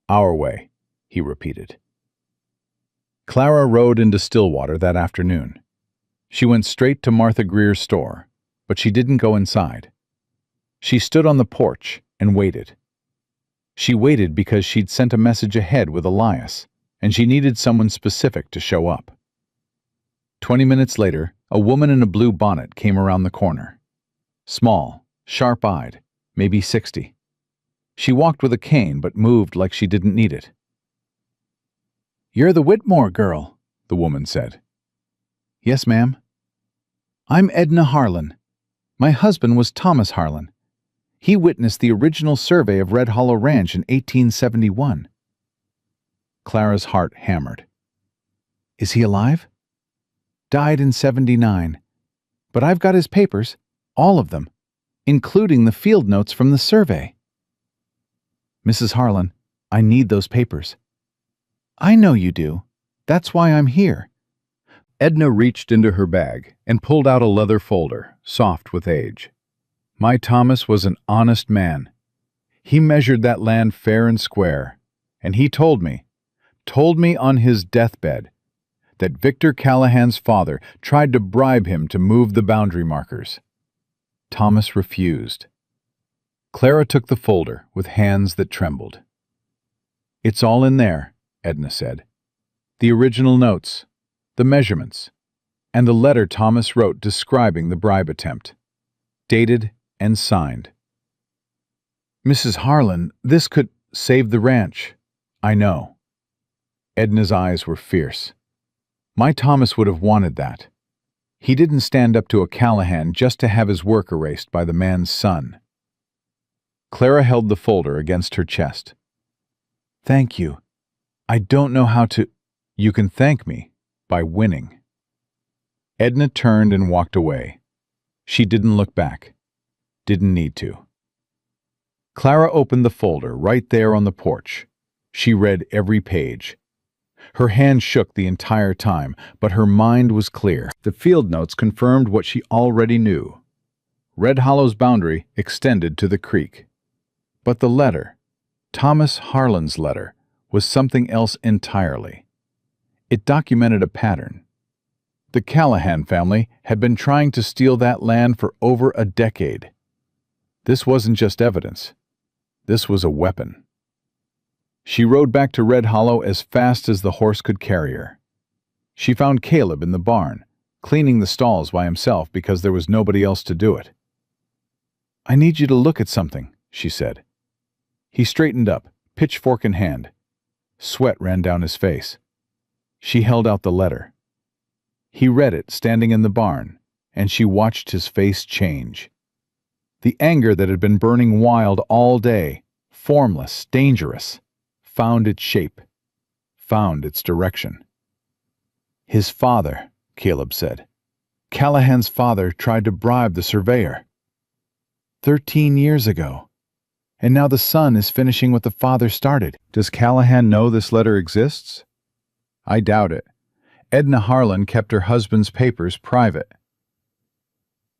"Our way," he repeated. Clara rode into Stillwater that afternoon. She went straight to Martha Greer's store, but she didn't go inside. She stood on the porch and waited. She waited because she'd sent a message ahead with Elias, and she needed someone specific to show up. 20 minutes later, a woman in a blue bonnet came around the corner. Small, sharp-eyed, maybe 60. She walked with a cane but moved like she didn't need it. "You're the Whitmore girl," the woman said. "Yes, ma'am." "I'm Edna Harlan. My husband was Thomas Harlan. He witnessed the original survey of Red Hollow Ranch in 1871. Clara's heart hammered. "Is he alive?" "Died in 79. But I've got his papers, all of them, including the field notes from the survey." "Mrs. Harlan, I need those papers." "I know you do. That's why I'm here." Edna reached into her bag and pulled out a leather folder, soft with age. "My Thomas was an honest man. He measured that land fair and square, and he told me on his deathbed, that Victor Callahan's father tried to bribe him to move the boundary markers. Thomas refused." Clara took the folder with hands that trembled. "It's all in there," Edna said. "The original notes, the measurements, and the letter Thomas wrote describing the bribe attempt. Dated and signed." "Mrs. Harlan, this could save the ranch." "I know." Edna's eyes were fierce. "My Thomas would have wanted that. He didn't stand up to a Callahan just to have his work erased by the man's son." Clara held the folder against her chest. "Thank you. I don't know how to—" "You can thank me by winning." Edna turned and walked away. She didn't look back. Didn't need to. Clara opened the folder right there on the porch. She read every page. Her hand shook the entire time, but her mind was clear. The field notes confirmed what she already knew. Red Hollow's boundary extended to the creek. But the letter, Thomas Harlan's letter, was something else entirely. It documented a pattern. The Callahan family had been trying to steal that land for over a decade. This wasn't just evidence. This was a weapon. She rode back to Red Hollow as fast as the horse could carry her. She found Caleb in the barn, cleaning the stalls by himself because there was nobody else to do it. I need you to look at something, she said. He straightened up, pitchfork in hand. Sweat ran down his face. She held out the letter. He read it, standing in the barn, and she watched his face change. The anger that had been burning wild all day, formless, dangerous, found its shape, found its direction. His father, Caleb said. Callahan's father tried to bribe the surveyor. 13 years ago. And now the son is finishing what the father started. Does Callahan know this letter exists? I doubt it. Edna Harlan kept her husband's papers private.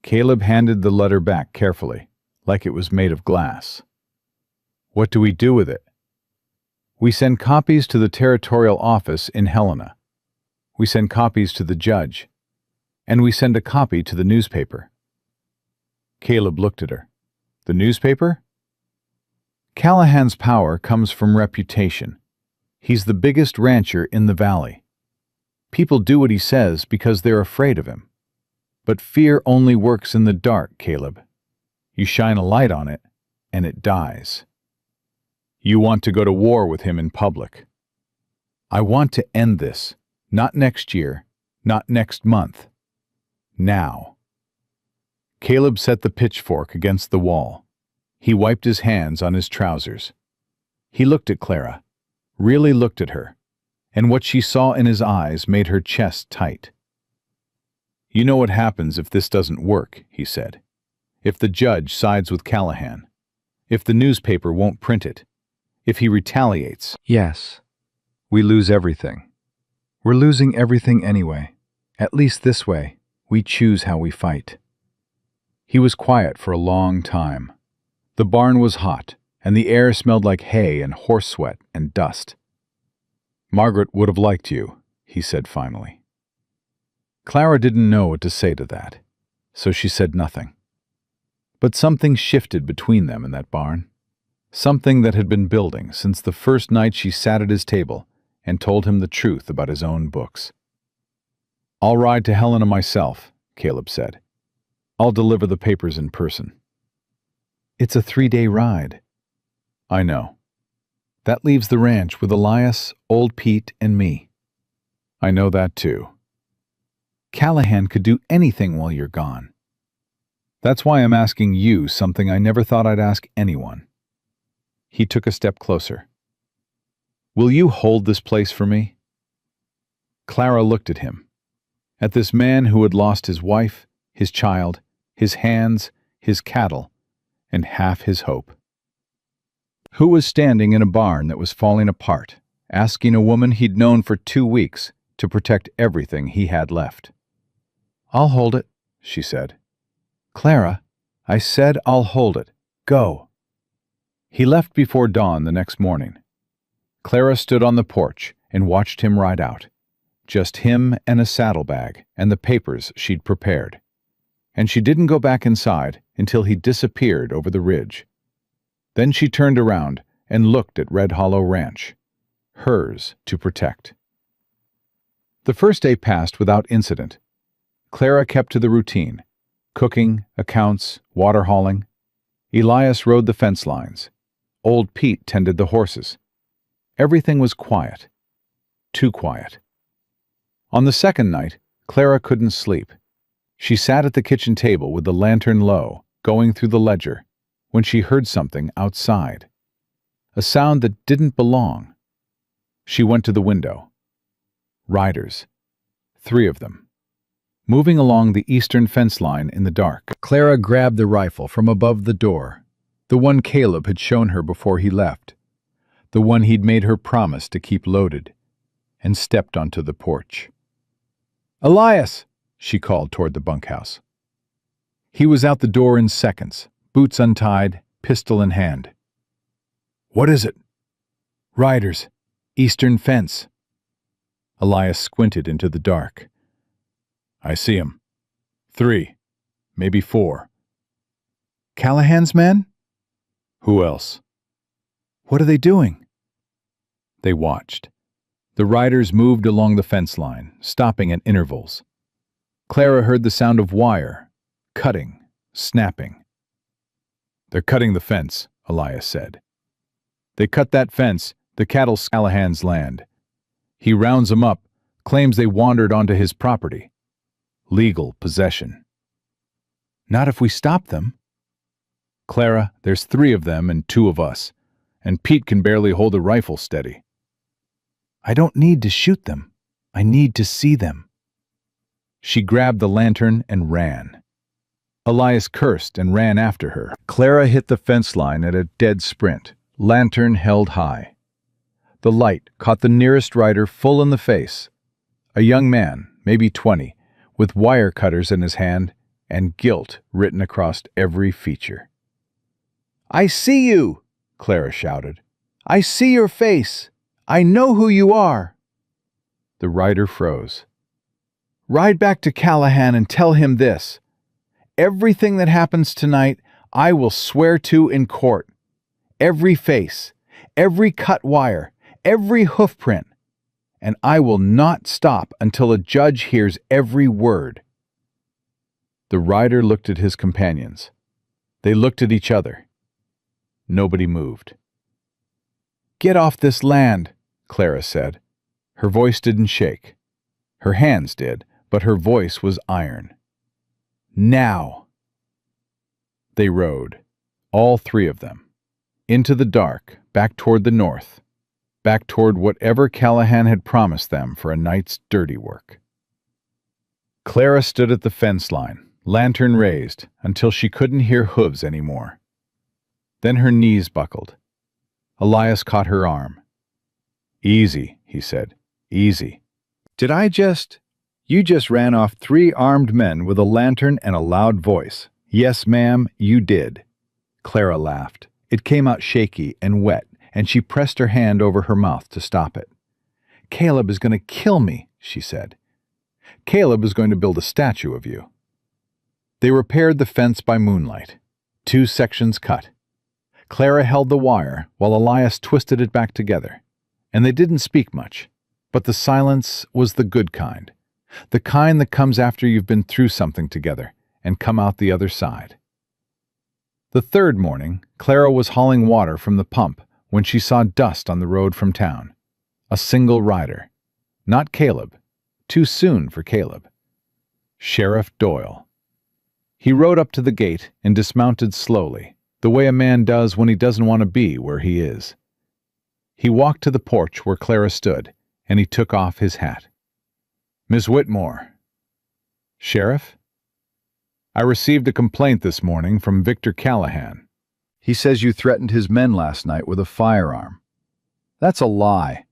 Caleb handed the letter back carefully, like it was made of glass. What do we do with it? We send copies to the territorial office in Helena. We send copies to the judge. And we send a copy to the newspaper. Caleb looked at her. The newspaper? Callahan's power comes from reputation. He's the biggest rancher in the valley. People do what he says because they're afraid of him. But fear only works in the dark, Caleb. You shine a light on it, and it dies. You want to go to war with him in public. I want to end this, not next year, not next month. Now. Caleb set the pitchfork against the wall. He wiped his hands on his trousers. He looked at Clara, really looked at her, and what she saw in his eyes made her chest tight. You know what happens if this doesn't work, he said. If the judge sides with Callahan. If the newspaper won't print it. If he retaliates. Yes. We lose everything. We're losing everything anyway. At least this way, we choose how we fight. He was quiet for a long time. The barn was hot, and the air smelled like hay and horse sweat and dust. Margaret would have liked you, he said finally. Clara didn't know what to say to that, so she said nothing. But something shifted between them in that barn. Something that had been building since the first night she sat at his table and told him the truth about his own books. I'll ride to Helena myself, Caleb said. I'll deliver the papers in person. It's a 3-day ride. I know. That leaves the ranch with Elias, old Pete, and me. I know that too. Callahan could do anything while you're gone. That's why I'm asking you something I never thought I'd ask anyone. He took a step closer. Will you hold this place for me? Clara looked at him. At this man who had lost his wife, his child, his hands, his cattle, and half his hope. Who was standing in a barn that was falling apart, asking a woman he'd known for 2 weeks to protect everything he had left. I'll hold it, she said. Clara, I said I'll hold it. Go. He left before dawn the next morning. Clara stood on the porch and watched him ride out. Just him and a saddlebag and the papers she'd prepared. And she didn't go back inside until he disappeared over the ridge. Then she turned around and looked at Red Hollow Ranch, hers to protect. The first day passed without incident. Clara kept to the routine, cooking, accounts, water hauling. Elias rode the fence lines. Old Pete tended the horses. Everything was quiet. Too quiet. On the second night, Clara couldn't sleep. She sat at the kitchen table with the lantern low, going through the ledger, when she heard something outside. A sound that didn't belong. She went to the window. Riders. 3 of them. Moving along the eastern fence line in the dark. Clara grabbed the rifle from above the door, the one Caleb had shown her before he left, the one he'd made her promise to keep loaded, and stepped onto the porch. Elias! She called toward the bunkhouse. He was out the door in seconds, boots untied, pistol in hand. What is it? Riders. Eastern fence. Elias squinted into the dark. I see 'em. 3, maybe 4. Callahan's men? Who else? What are they doing? They watched. The riders moved along the fence line, stopping at intervals. Clara heard the sound of wire, cutting, snapping. They're cutting the fence, Elias said. They cut that fence, the cattle's Callahan's land. He rounds them up, claims they wandered onto his property. Legal possession. Not if we stop them. Clara, there's 3 of them and 2 of us, and Pete can barely hold a rifle steady. I don't need to shoot them. I need to see them. She grabbed the lantern and ran. Elias cursed and ran after her. Clara hit the fence line at a dead sprint, lantern held high. The light caught the nearest rider full in the face. A young man, maybe 20, with wire cutters in his hand and guilt written across every feature. I see you, Clara shouted. I see your face. I know who you are. The rider froze. Ride back to Callahan and tell him this. Everything that happens tonight, I will swear to in court. Every face, every cut wire, every hoof print. And I will not stop until a judge hears every word. The rider looked at his companions. They looked at each other. Nobody moved. Get off this land, Clara said. Her voice didn't shake. Her hands did, but her voice was iron. Now. They rode, all 3 of them, into the dark, back toward the north, back toward whatever Callahan had promised them for a night's dirty work. Clara stood at the fence line, lantern raised, until she couldn't hear hooves anymore. Then her knees buckled. Elias caught her arm. Easy, he said. Easy. You just ran off 3 armed men with a lantern and a loud voice. Yes, ma'am, you did. Clara laughed. It came out shaky and wet, and she pressed her hand over her mouth to stop it. Caleb is going to kill me, she said. Caleb is going to build a statue of you. They repaired the fence by moonlight. 2 sections cut. Clara held the wire while Elias twisted it back together, and they didn't speak much, but the silence was the good kind, the kind that comes after you've been through something together and come out the other side. The 3rd morning, Clara was hauling water from the pump when she saw dust on the road from town. A single rider. Not Caleb. Too soon for Caleb. Sheriff Doyle. He rode up to the gate and dismounted slowly, the way a man does when he doesn't want to be where he is. He walked to the porch where Clara stood, and he took off his hat. Miss Whitmore. Sheriff? I received a complaint this morning from Victor Callahan. He says you threatened his men last night with a firearm. That's a lie.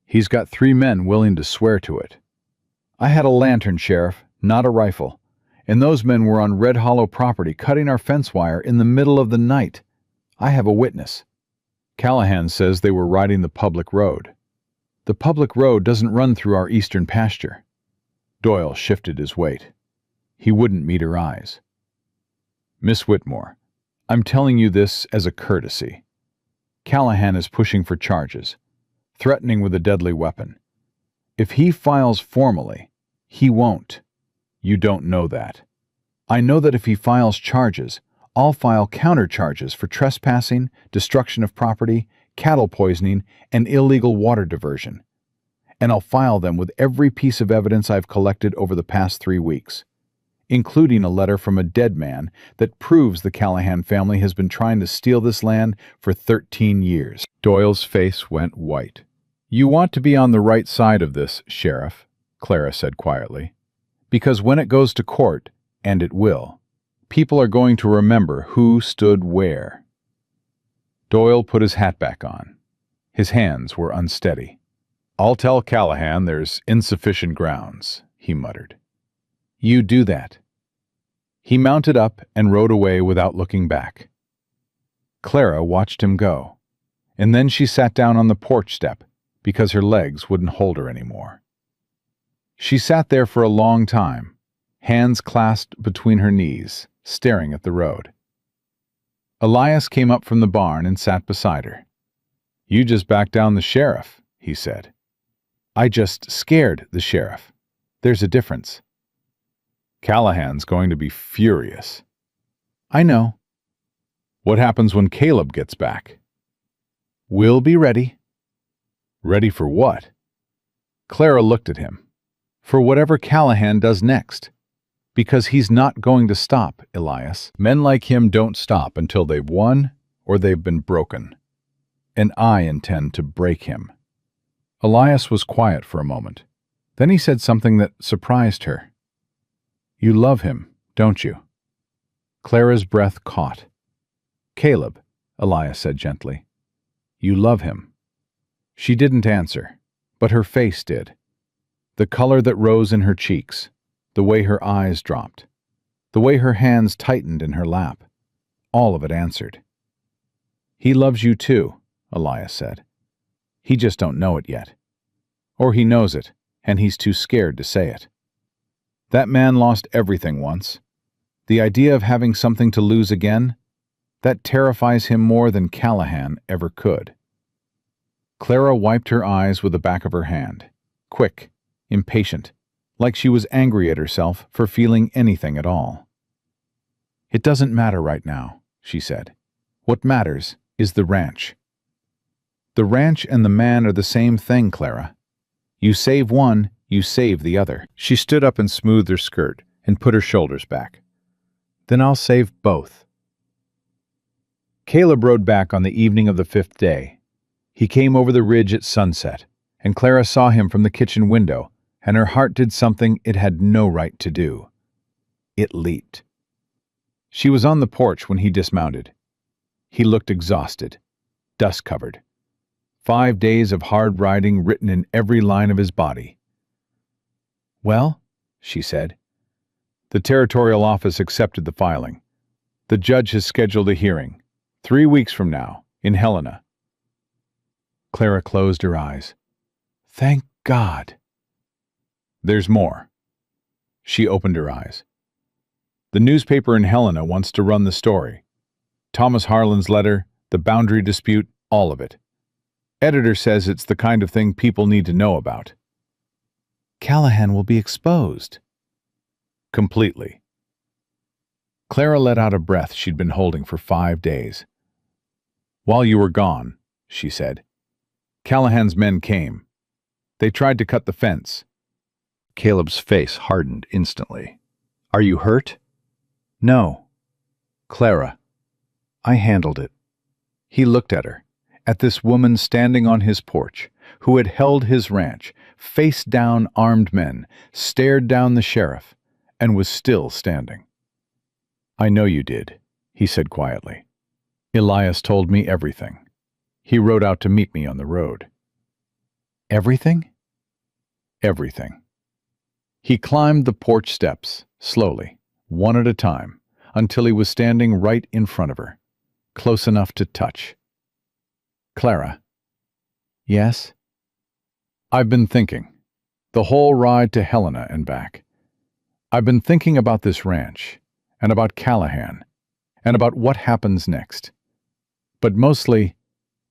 He's got 3 men willing to swear to it. I had a lantern, Sheriff, not a rifle, and those men were on Red Hollow property cutting our fence wire in the middle of the night. I have a witness. Callahan says they were riding the public road. The public road doesn't run through our eastern pasture. Doyle shifted his weight. He wouldn't meet her eyes. Miss Whitmore, I'm telling you this as a courtesy. Callahan is pushing for charges, threatening with a deadly weapon. If he files formally, he won't. You don't know that. I know that if he files charges, I'll file countercharges for trespassing, destruction of property, cattle poisoning, and illegal water diversion. And I'll file them with every piece of evidence I've collected over the past 3 weeks, including a letter from a dead man that proves the Callahan family has been trying to steal this land for 13 years. Doyle's face went white. You want to be on the right side of this, Sheriff, Clara said quietly, because when it goes to court, and it will, people are going to remember who stood where. Doyle put his hat back on. His hands were unsteady. I'll tell Callahan there's insufficient grounds, he muttered. You do that. He mounted up and rode away without looking back. Clara watched him go, and then she sat down on the porch step because her legs wouldn't hold her anymore. She sat there for a long time, hands clasped between her knees, staring at the road. Elias came up from the barn and sat beside her. You just backed down the sheriff, he said. I just scared the sheriff. There's a difference. Callahan's going to be furious. I know. What happens when Caleb gets back? We'll be ready. Ready for what? Clara looked at him. For whatever Callahan does next. Because he's not going to stop, Elias. Men like him don't stop until they've won or they've been broken. And I intend to break him. Elias was quiet for a moment. Then he said something that surprised her. You love him, don't you? Clara's breath caught. Caleb, Elias said gently. You love him. She didn't answer, but her face did. The color that rose in her cheeks, the way her eyes dropped, the way her hands tightened in her lap, all of it answered. He loves you too, Elias said. He just don't know it yet. Or he knows it, and he's too scared to say it. That man lost everything once. The idea of having something to lose again, that terrifies him more than Callahan ever could. Clara wiped her eyes with the back of her hand, quick, impatient, like she was angry at herself for feeling anything at all. It doesn't matter right now, she said. What matters is the ranch. The ranch and the man are the same thing, Clara. You save one, you save the other. She stood up and smoothed her skirt and put her shoulders back. Then I'll save both. Caleb rode back on the evening of the 5th day. He came over the ridge at sunset, and Clara saw him from the kitchen window, and her heart did something it had no right to do. It leaped. She was on the porch when he dismounted. He looked exhausted, dust-covered. 5 days of hard riding written in every line of his body. Well, she said. The territorial office accepted the filing. The judge has scheduled a hearing, 3 weeks from now, in Helena. Clara closed her eyes. Thank God. There's more. She opened her eyes. The newspaper in Helena wants to run the story. Thomas Harlan's letter, the boundary dispute, all of it. Editor says it's the kind of thing people need to know about. Callahan will be exposed. Completely. Clara let out a breath she'd been holding for 5 days. While you were gone, she said, Callahan's men came. They tried to cut the fence. Caleb's face hardened instantly. Are you hurt? No. Clara, I handled it. He looked at her, at this woman standing on his porch, who had held his ranch, faced down armed men, stared down the sheriff, and was still standing. I know you did, he said quietly. Elias told me everything. He rode out to meet me on the road. Everything? Everything. He climbed the porch steps, slowly, one at a time, until he was standing right in front of her, close enough to touch. Clara. Yes? I've been thinking, the whole ride to Helena and back. I've been thinking about this ranch, and about Callahan, and about what happens next. But mostly,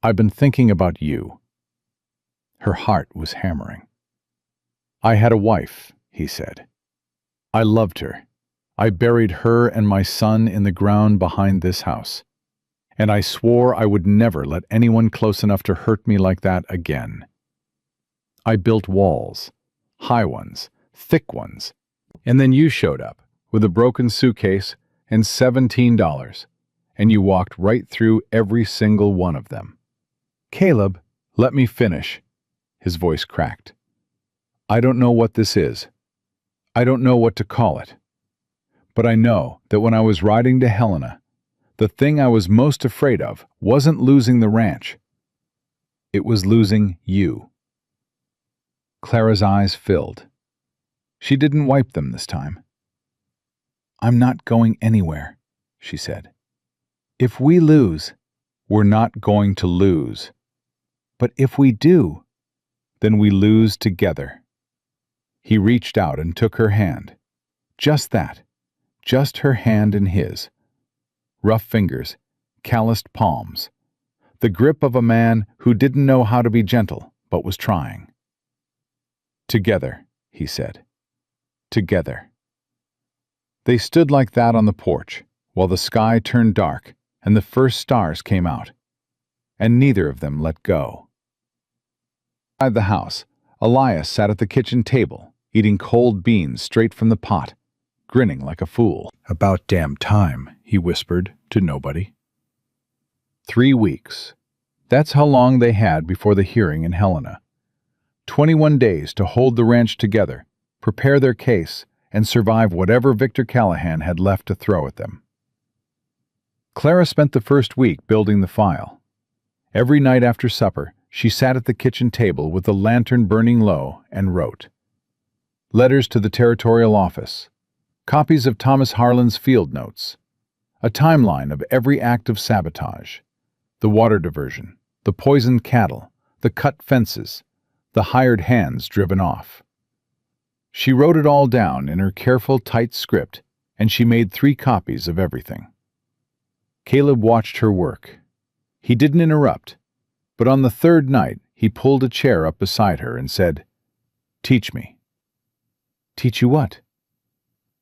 I've been thinking about you. Her heart was hammering. I had a wife, he said. I loved her. I buried her and my son in the ground behind this house. And I swore I would never let anyone close enough to hurt me like that again. I built walls, high ones, thick ones, and then you showed up with a broken suitcase and $17, and you walked right through every single one of them. Caleb, let me finish. His voice cracked. I don't know what this is. I don't know what to call it. But I know that when I was riding to Helena, the thing I was most afraid of wasn't losing the ranch. It was losing you. Clara's eyes filled. She didn't wipe them this time. I'm not going anywhere, she said. If we lose, we're not going to lose. But if we do, then we lose together. He reached out and took her hand. Just that. Just her hand in his. Rough fingers, calloused palms. The grip of a man who didn't know how to be gentle, but was trying. Together, he said. Together. They stood like that on the porch, while the sky turned dark, and the first stars came out, and neither of them let go. Inside the house, Elias sat at the kitchen table, eating cold beans straight from the pot, grinning like a fool. "About damn time," he whispered to nobody. 3 weeks. That's how long they had before the hearing in Helena. 21 days to hold the ranch together, prepare their case, and survive whatever Victor Callahan had left to throw at them. Clara spent the first week building the file. Every night after supper, she sat at the kitchen table with the lantern burning low and wrote. Letters to the territorial office, copies of Thomas Harlan's field notes, a timeline of every act of sabotage, the water diversion, the poisoned cattle, the cut fences, the hired hands driven off. She wrote it all down in her careful, tight script, and she made 3 copies of everything. Caleb watched her work. He didn't interrupt, but on the 3rd night he pulled a chair up beside her and said, "Teach me." "Teach you what?"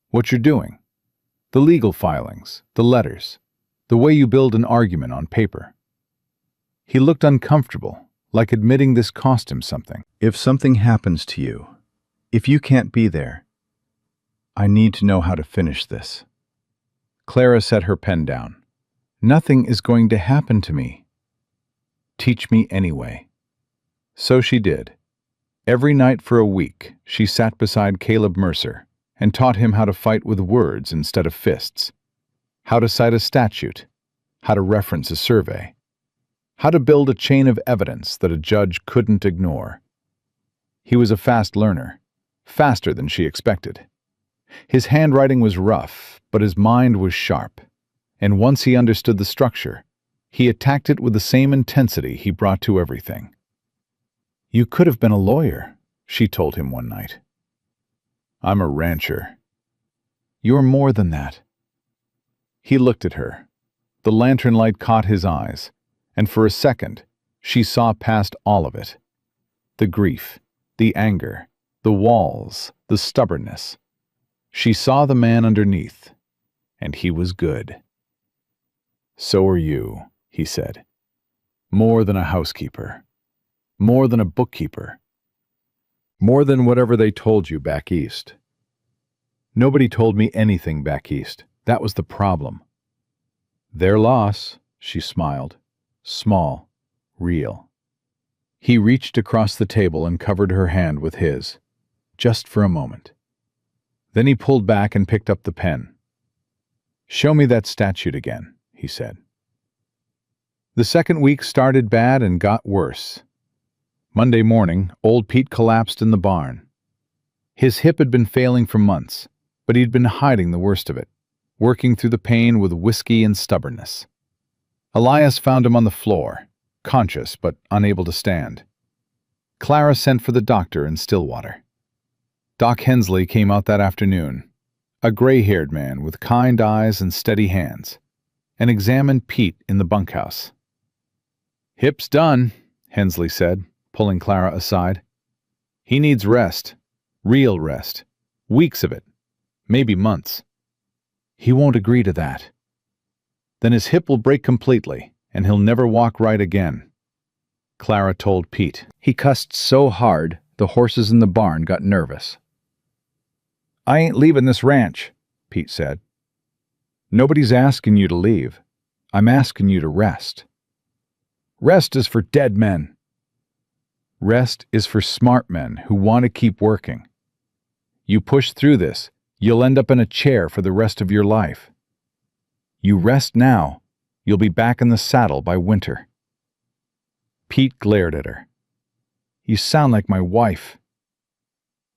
"What you're doing. The legal filings, the letters, the way you build an argument on paper." He looked uncomfortable, like admitting this cost him something. "If something happens to you, if you can't be there, I need to know how to finish this." Clara set her pen down. "Nothing is going to happen to me." "Teach me anyway." So she did. Every night for a week, she sat beside Caleb Mercer and taught him how to fight with words instead of fists, how to cite a statute, how to reference a survey, how to build a chain of evidence that a judge couldn't ignore. He was a fast learner, faster than she expected. His handwriting was rough, but his mind was sharp, and once he understood the structure, he attacked it with the same intensity he brought to everything. "You could have been a lawyer," she told him one night. "I'm a rancher." "You're more than that." He looked at her. The lantern light caught his eyes, and for a second, she saw past all of it. The grief, the anger, the walls, the stubbornness. She saw the man underneath, and he was good. "So are you," he said. "More than a housekeeper. More than a bookkeeper. More than whatever they told you back east." "Nobody told me anything back east. That was the problem." "Their loss," she smiled. Small, real. He reached across the table and covered her hand with his, just for a moment. Then he pulled back and picked up the pen. "Show me that statute again," he said. The second week started bad and got worse. Monday morning, old Pete collapsed in the barn. His hip had been failing for months, but he'd been hiding the worst of it, working through the pain with whiskey and stubbornness. Elias found him on the floor, conscious but unable to stand. Clara sent for the doctor in Stillwater. Doc Hensley came out that afternoon, a gray-haired man with kind eyes and steady hands, and examined Pete in the bunkhouse. "Hip's done," Hensley said, pulling Clara aside. "He needs rest, real rest, weeks of it, maybe months." "He won't agree to that." "Then his hip will break completely, and he'll never walk right again," Clara told Pete. He cussed so hard, the horses in the barn got nervous. "I ain't leaving this ranch," Pete said. "Nobody's asking you to leave. I'm asking you to rest." "Rest is for dead men." "Rest is for smart men who want to keep working. You push through this, you'll end up in a chair for the rest of your life. You rest now, you'll be back in the saddle by winter." Pete glared at her. "You sound like my wife."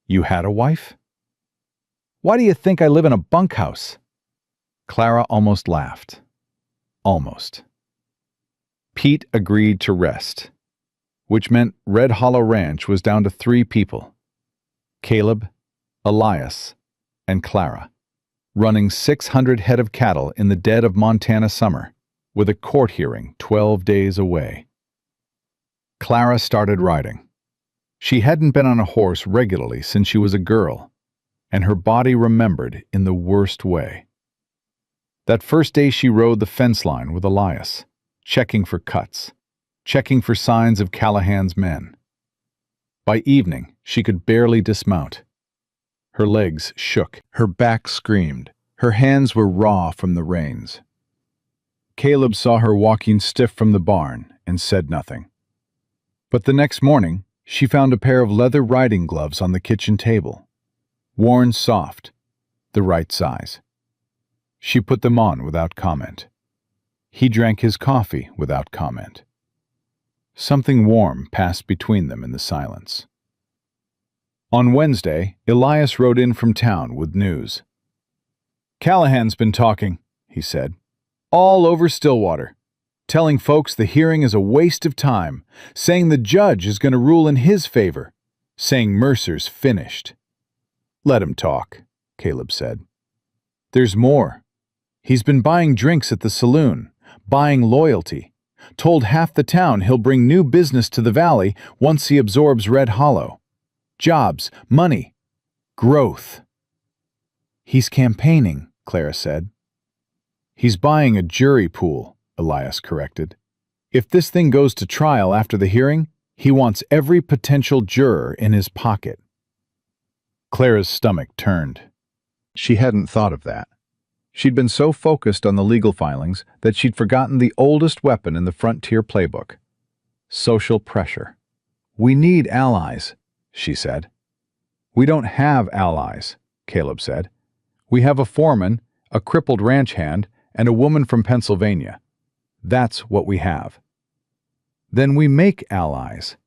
"You had a wife?" "Why do you think I live in a bunkhouse?" Clara almost laughed. Almost. Pete agreed to rest, which meant Red Hollow Ranch was down to 3 people: Caleb, Elias, and Clara, running 600 head of cattle in the dead of Montana summer, with a court hearing 12 days away. Clara started riding. She hadn't been on a horse regularly since she was a girl, and her body remembered in the worst way. That first day she rode the fence line with Elias, checking for cuts, checking for signs of Callahan's men. By evening, she could barely dismount. Her legs shook, her back screamed, her hands were raw from the reins. Caleb saw her walking stiff from the barn and said nothing. But the next morning, she found a pair of leather riding gloves on the kitchen table, worn soft, the right size. She put them on without comment. He drank his coffee without comment. Something warm passed between them in the silence. On Wednesday, Elias rode in from town with news. "Callahan's been talking," he said, "all over Stillwater, telling folks the hearing is a waste of time, saying the judge is going to rule in his favor, saying Mercer's finished." "Let him talk," Caleb said. "There's more. He's been buying drinks at the saloon, buying loyalty, told half the town he'll bring new business to the valley once he absorbs Red Hollow. Jobs, money, growth." "He's campaigning," Clara said. "He's buying a jury pool," Elias corrected. "If this thing goes to trial after the hearing, he wants every potential juror in his pocket." Clara's stomach turned. She hadn't thought of that. She'd been so focused on the legal filings that she'd forgotten the oldest weapon in the frontier playbook: social pressure. "We need allies," she said. "We don't have allies," Caleb said. "We have a foreman, a crippled ranch hand, and a woman from Pennsylvania. That's what we have." "Then we make allies."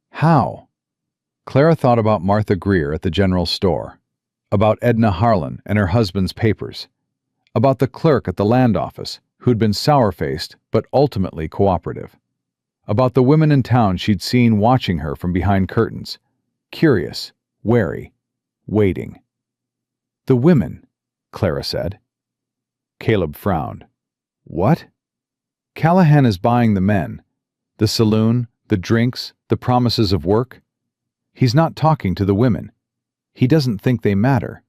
"How?" Clara thought about Martha Greer at the general store, about Edna Harlan and her husband's papers, about the clerk at the land office who'd been sour-faced but ultimately cooperative, about the women in town she'd seen watching her from behind curtains, curious, wary, waiting. "The women," Clara said. Caleb frowned. "What?" "Callahan is buying the men, the saloon, the drinks, the promises of work. He's not talking to the women. He doesn't think they matter.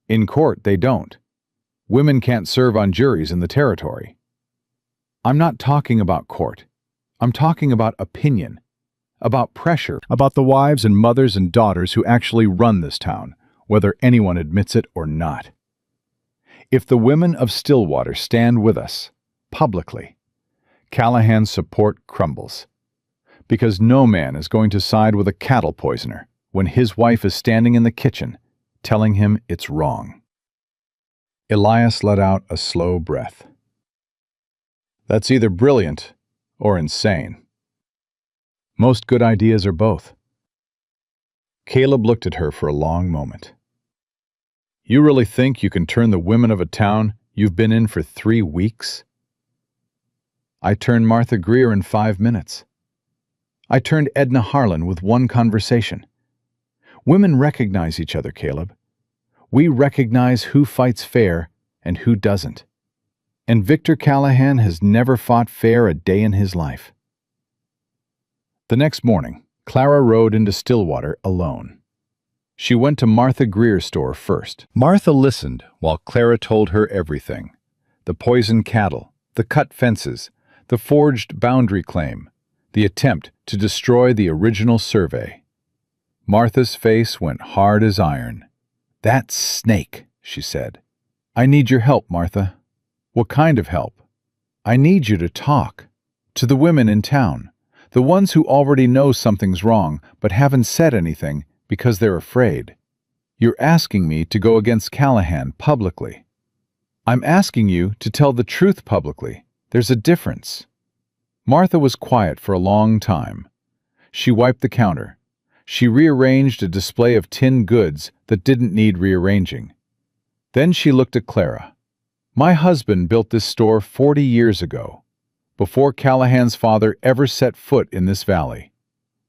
In court, they don't. Women can't serve on juries in the territory." "I'm not talking about court. I'm talking about opinion, about pressure, about the wives and mothers and daughters who actually run this town, whether anyone admits it or not. If the women of Stillwater stand with us, publicly, Callahan's support crumbles. Because no man is going to side with a cattle poisoner when his wife is standing in the kitchen telling him it's wrong." Elias let out a slow breath. "That's either brilliant or insane. Most good ideas are both." Caleb looked at her for a long moment. "You really think you can turn the women of a town you've been in for 3 weeks? I turned Martha Greer in 5 minutes. I turned Edna Harlan with one conversation. Women recognize each other, Caleb. We recognize who fights fair and who doesn't. And Victor Callahan has never fought fair a day in his life." The next morning, Clara rode into Stillwater alone. She went to Martha Greer's store first. Martha listened while Clara told her everything: the poisoned cattle, the cut fences, the forged boundary claim, the attempt to destroy the original survey. Martha's face went hard as iron. "That snake," she said. "I need your help, Martha." "What kind of help?" "I need you to talk. To the women in town. The ones who already know something's wrong but haven't said anything because they're afraid. You're asking me to go against Callahan publicly. I'm asking you to tell the truth publicly. There's a difference." Martha was quiet for a long time. She wiped the counter. She rearranged a display of tin goods that didn't need rearranging. Then she looked at Clara. "My husband built this store 40 years ago, before Callahan's father ever set foot in this valley.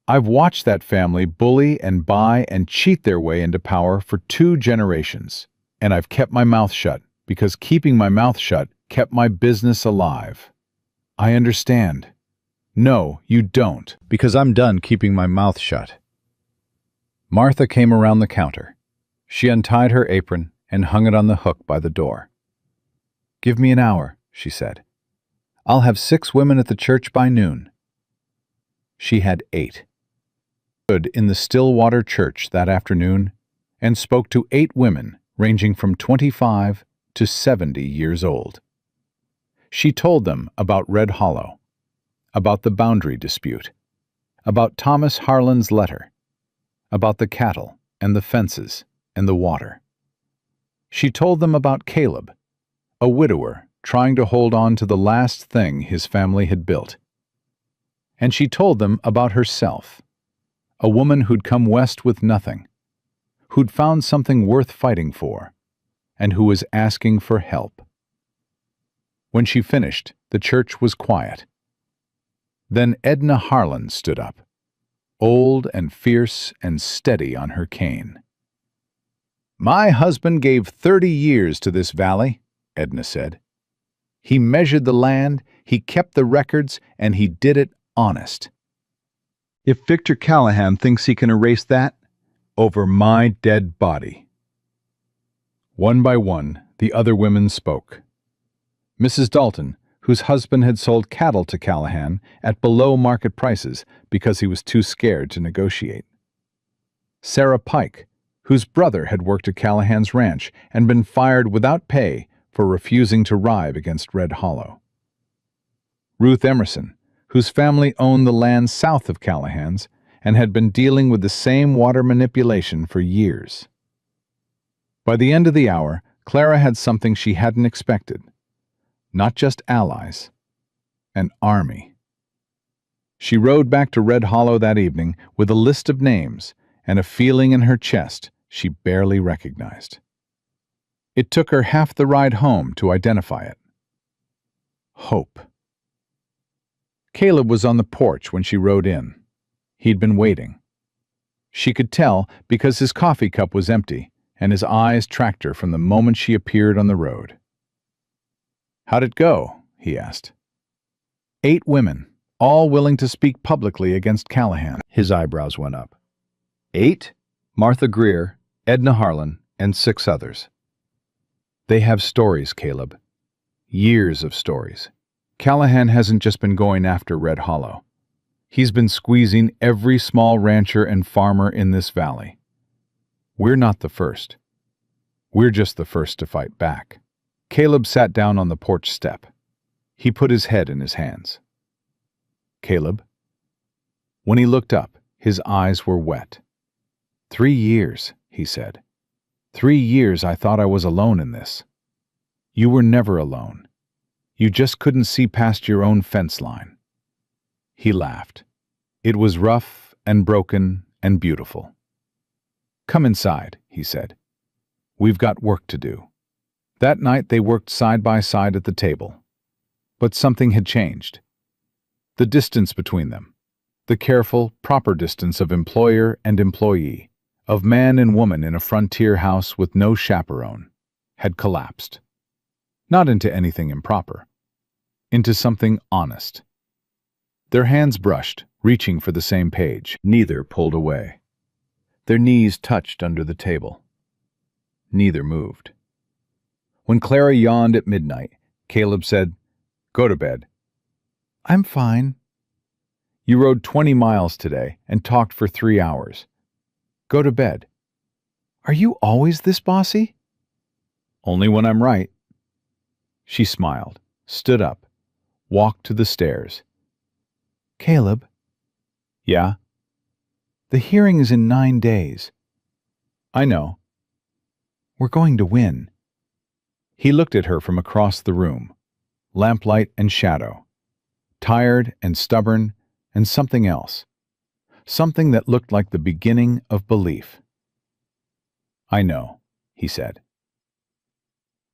I've watched that family bully and buy and cheat their way into power for 2 generations, and I've kept my mouth shut because keeping my mouth shut kept my business alive." "I understand." "No, you don't, because I'm done keeping my mouth shut." Martha came around the counter. She untied her apron and hung it on the hook by the door. "Give me an hour," she said. "I'll have 6 women at the church by noon." She had 8. Stood in the Stillwater church that afternoon and spoke to 8 women ranging from 25 to 70 years old. She told them about Red Hollow, about the boundary dispute, about Thomas Harlan's letter, about the cattle and the fences and the water. She told them about Caleb, a widower trying to hold on to the last thing his family had built. And she told them about herself, a woman who'd come west with nothing, who'd found something worth fighting for, and who was asking for help. When she finished, the church was quiet. Then Edna Harlan stood up, old and fierce and steady on her cane. "My husband gave 30 years to this valley," Edna said. "He measured the land, he kept the records, and he did it honest. If Victor Callahan thinks he can erase that, over my dead body." One by one, the other women spoke. Mrs. Dalton, whose husband had sold cattle to Callahan at below-market prices because he was too scared to negotiate. Sarah Pike, whose brother had worked at Callahan's ranch and been fired without pay for refusing to ribe against Red Hollow. Ruth Emerson, whose family owned the land south of Callahan's and had been dealing with the same water manipulation for years. By the end of the hour, Clara had something she hadn't expected. Not just allies, an army. She rode back to Red Hollow that evening with a list of names and a feeling in her chest she barely recognized. It took her half the ride home to identify it. Hope. Caleb was on the porch when she rode in. He'd been waiting. She could tell because his coffee cup was empty and his eyes tracked her from the moment she appeared on the road. "How'd it go?" he asked. 8 women, all willing to speak publicly against Callahan. His eyebrows went up. 8? Martha Greer, Edna Harlan, and 6 others. They have stories, Caleb. Years of stories. Callahan hasn't just been going after Red Hollow. He's been squeezing every small rancher and farmer in this valley. We're not the first. We're just the first to fight back. Caleb sat down on the porch step. He put his head in his hands. "Caleb?" When he looked up, his eyes were wet. 3 years, he said. 3 years I thought I was alone in this. You were never alone. You just couldn't see past your own fence line." He laughed. It was rough and broken and beautiful. "Come inside," he said. "We've got work to do." That night they worked side by side at the table. But something had changed. The distance between them, the careful, proper distance of employer and employee, of man and woman in a frontier house with no chaperone, had collapsed. Not into anything improper, into something honest. Their hands brushed, reaching for the same page. Neither pulled away. Their knees touched under the table. Neither moved. When Clara yawned at midnight, Caleb said, "Go to bed." "I'm fine." "You rode 20 miles today and talked for 3 hours. Go to bed." "Are you always this bossy?" "Only when I'm right." She smiled, stood up, walked to the stairs. "Caleb." "Yeah?" "The hearing is in 9 days." "I know." "We're going to win." He looked at her from across the room, lamplight and shadow, tired and stubborn and something else, something that looked like the beginning of belief. "I know," he said.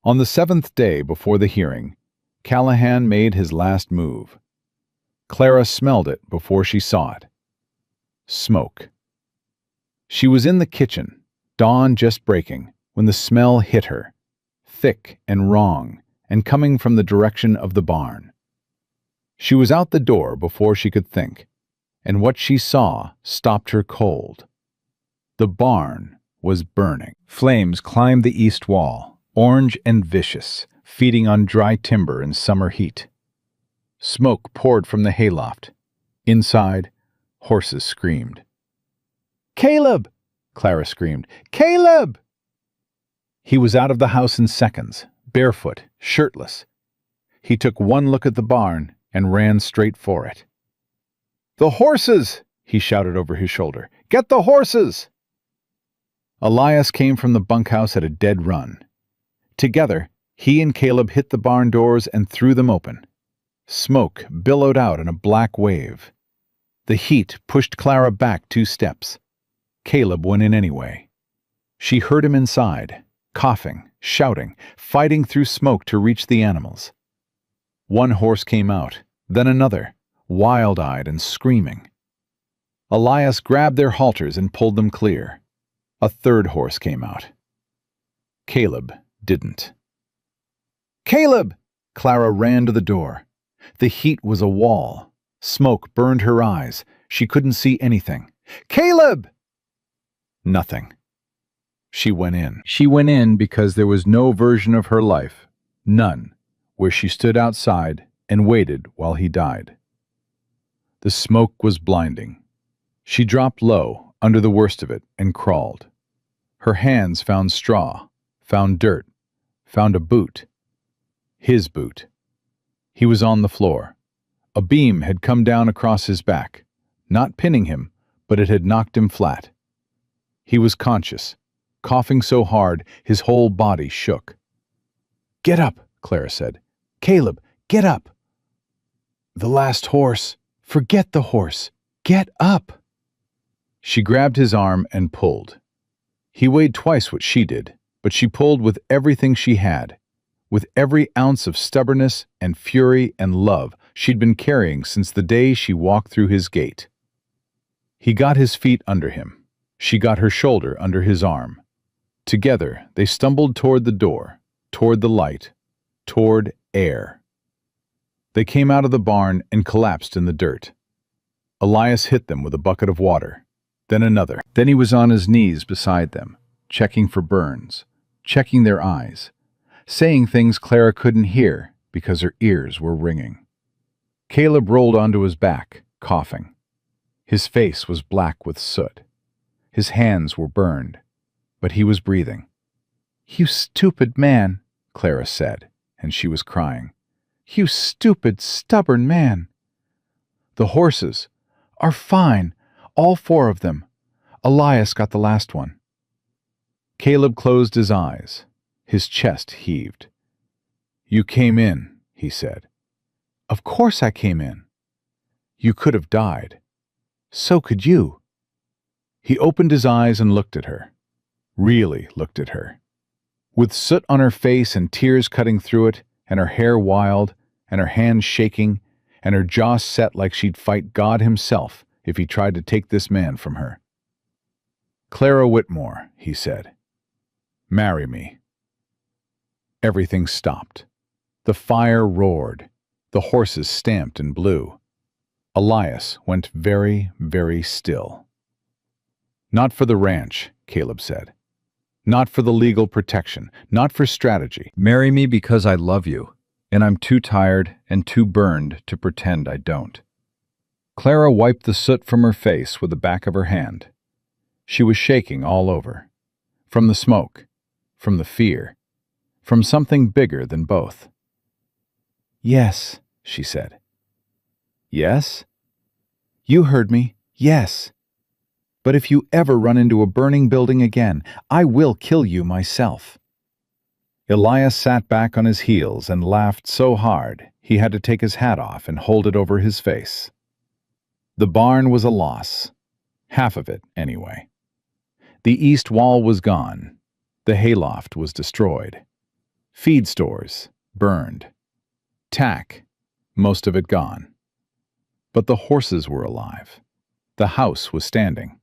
On the 7th day before the hearing, Callahan made his last move. Clara smelled it before she saw it. Smoke. She was in the kitchen, dawn just breaking, when the smell hit her, thick and wrong, and coming from the direction of the barn. She was out the door before she could think, and what she saw stopped her cold. The barn was burning. Flames climbed the east wall, orange and vicious, feeding on dry timber in summer heat. Smoke poured from the hayloft. Inside, horses screamed. "Caleb!" Clara screamed. "Caleb!" He was out of the house in seconds, barefoot, shirtless. He took one look at the barn and ran straight for it. "The horses!" he shouted over his shoulder. "Get the horses!" Elias came from the bunkhouse at a dead run. Together, he and Caleb hit the barn doors and threw them open. Smoke billowed out in a black wave. The heat pushed Clara back 2 steps. Caleb went in anyway. She heard him inside, coughing, shouting, fighting through smoke to reach the animals. One horse came out, then another, wild-eyed and screaming. Elias grabbed their halters and pulled them clear. A 3rd horse came out. Caleb didn't. "Caleb!" Clara ran to the door. The heat was a wall. Smoke burned her eyes. She couldn't see anything. "Caleb!" Nothing. She went in. She went in because there was no version of her life, none, where she stood outside and waited while he died. The smoke was blinding. She dropped low, under the worst of it, and crawled. Her hands found straw, found dirt, found a boot. His boot. He was on the floor. A beam had come down across his back, not pinning him, but it had knocked him flat. He was conscious, coughing so hard his whole body shook. "Get up," Clara said. "Caleb, get up." "The last horse. Forget the horse. Get up." She grabbed his arm and pulled. He weighed twice what she did, but she pulled with everything she had, with every ounce of stubbornness and fury and love she'd been carrying since the day she walked through his gate. He got his feet under him. She got her shoulder under his arm. Together, they stumbled toward the door, toward the light, toward air. They came out of the barn and collapsed in the dirt. Elias hit them with a bucket of water, then another. Then he was on his knees beside them, checking for burns, checking their eyes, saying things Clara couldn't hear because her ears were ringing. Caleb rolled onto his back, coughing. His face was black with soot. His hands were burned, but he was breathing. "You stupid man," Clara said, and she was crying. "You stupid, stubborn man." "The horses are fine, all 4 of them. Elias got the last one." Caleb closed his eyes. His chest heaved. "You came in," he said. "Of course I came in." "You could have died." "So could you." He opened his eyes and looked at her. Really looked at her. With soot on her face and tears cutting through it, and her hair wild, and her hands shaking, and her jaw set like she'd fight God himself if he tried to take this man from her. "Clara Whitmore," he said. "Marry me." Everything stopped. The fire roared. The horses stamped and blew. Elias went very, very still. "Not for the ranch," Caleb said. "Not for the legal protection, not for strategy. Marry me because I love you, and I'm too tired and too burned to pretend I don't." Clara wiped the soot from her face with the back of her hand. She was shaking all over. From the smoke, from the fear, from something bigger than both. "Yes," she said. "Yes?" "You heard me. Yes. But if you ever run into a burning building again, I will kill you myself." Elias sat back on his heels and laughed so hard he had to take his hat off and hold it over his face. The barn was a loss. Half of it, anyway. The east wall was gone. The hayloft was destroyed. Feed stores, burned. Tack, most of it gone. But the horses were alive. The house was standing.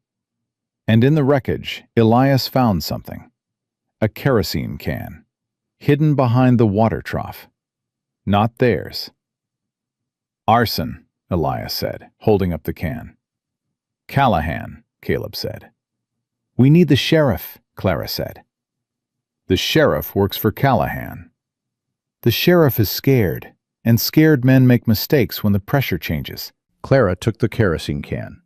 And in the wreckage, Elias found something. A kerosene can, hidden behind the water trough. Not theirs. "Arson," Elias said, holding up the can. "Callahan," Caleb said. "We need the sheriff," Clara said. "The sheriff works for Callahan." The sheriff is scared, and scared men make mistakes when the pressure changes. Clara took the kerosene can.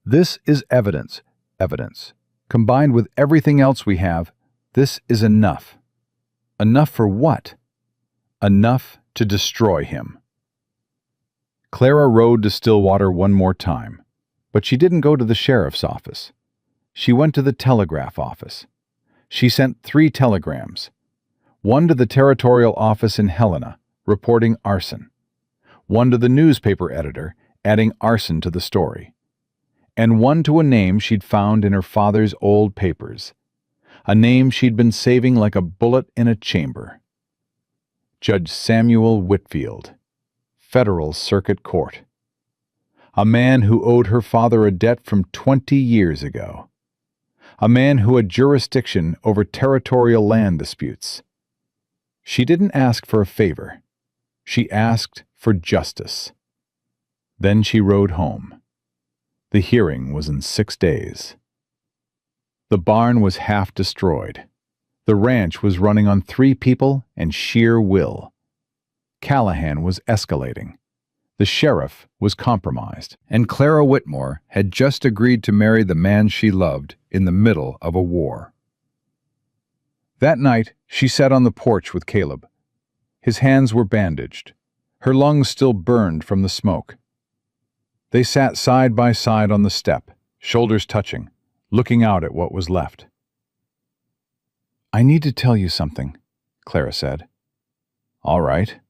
This is evidence. Evidence. Combined with everything else we have, this is enough. Enough for what? Enough to destroy him. Clara rode to Stillwater one more time, but she didn't go to the sheriff's office. She went to the telegraph office. She sent 3 telegrams. One to the territorial office in Helena, reporting arson. One to the newspaper editor, adding arson to the story. And one to a name she'd found in her father's old papers. A name she'd been saving like a bullet in a chamber. Judge Samuel Whitfield, Federal Circuit Court. A man who owed her father a debt from 20 years ago. A man who had jurisdiction over territorial land disputes. She didn't ask for a favor. She asked for justice. Then she rode home. The hearing was in 6 days. The barn was half destroyed. The ranch was running on 3 people and sheer will. Callahan was escalating. The sheriff was compromised. And Clara Whitmore had just agreed to marry the man she loved in the middle of a war. That night, she sat on the porch with Caleb. His hands were bandaged. Her lungs still burned from the smoke. They sat side by side on the step, shoulders touching, looking out at what was left. "I need to tell you something," Clara said. "All right."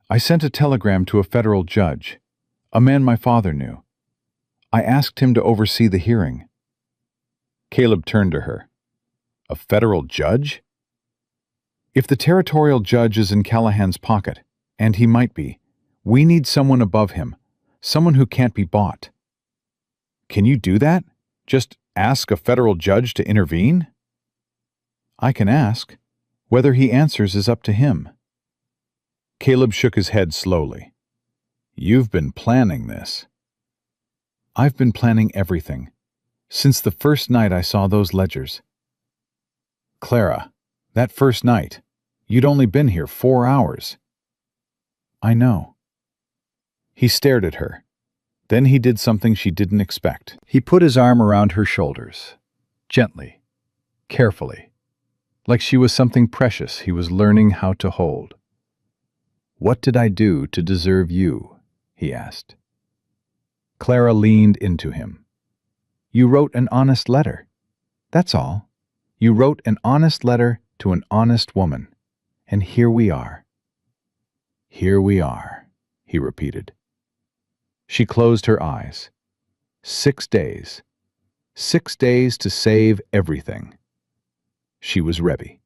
"I sent a telegram to a federal judge, a man my father knew. I asked him to oversee the hearing." Caleb turned to her. "A federal judge?" "If the territorial judge is in Callahan's pocket, and he might be, we need someone above him, someone who can't be bought." "Can you do that? Just ask a federal judge to intervene?" "I can ask. Whether he answers is up to him." Caleb shook his head slowly. "You've been planning this." "I've been planning everything, since the first night I saw those ledgers." "Clara, that first night, you'd only been here 4 hours." "I know." He stared at her. Then he did something she didn't expect. He put his arm around her shoulders, gently, carefully, like she was something precious he was learning how to hold. "What did I do to deserve you?" he asked. Clara leaned into him. "You wrote an honest letter. That's all. You wrote an honest letter to an honest woman. And here we are." "Here we are," he repeated. She closed her eyes. 6 days. 6 days to save everything. She was ready.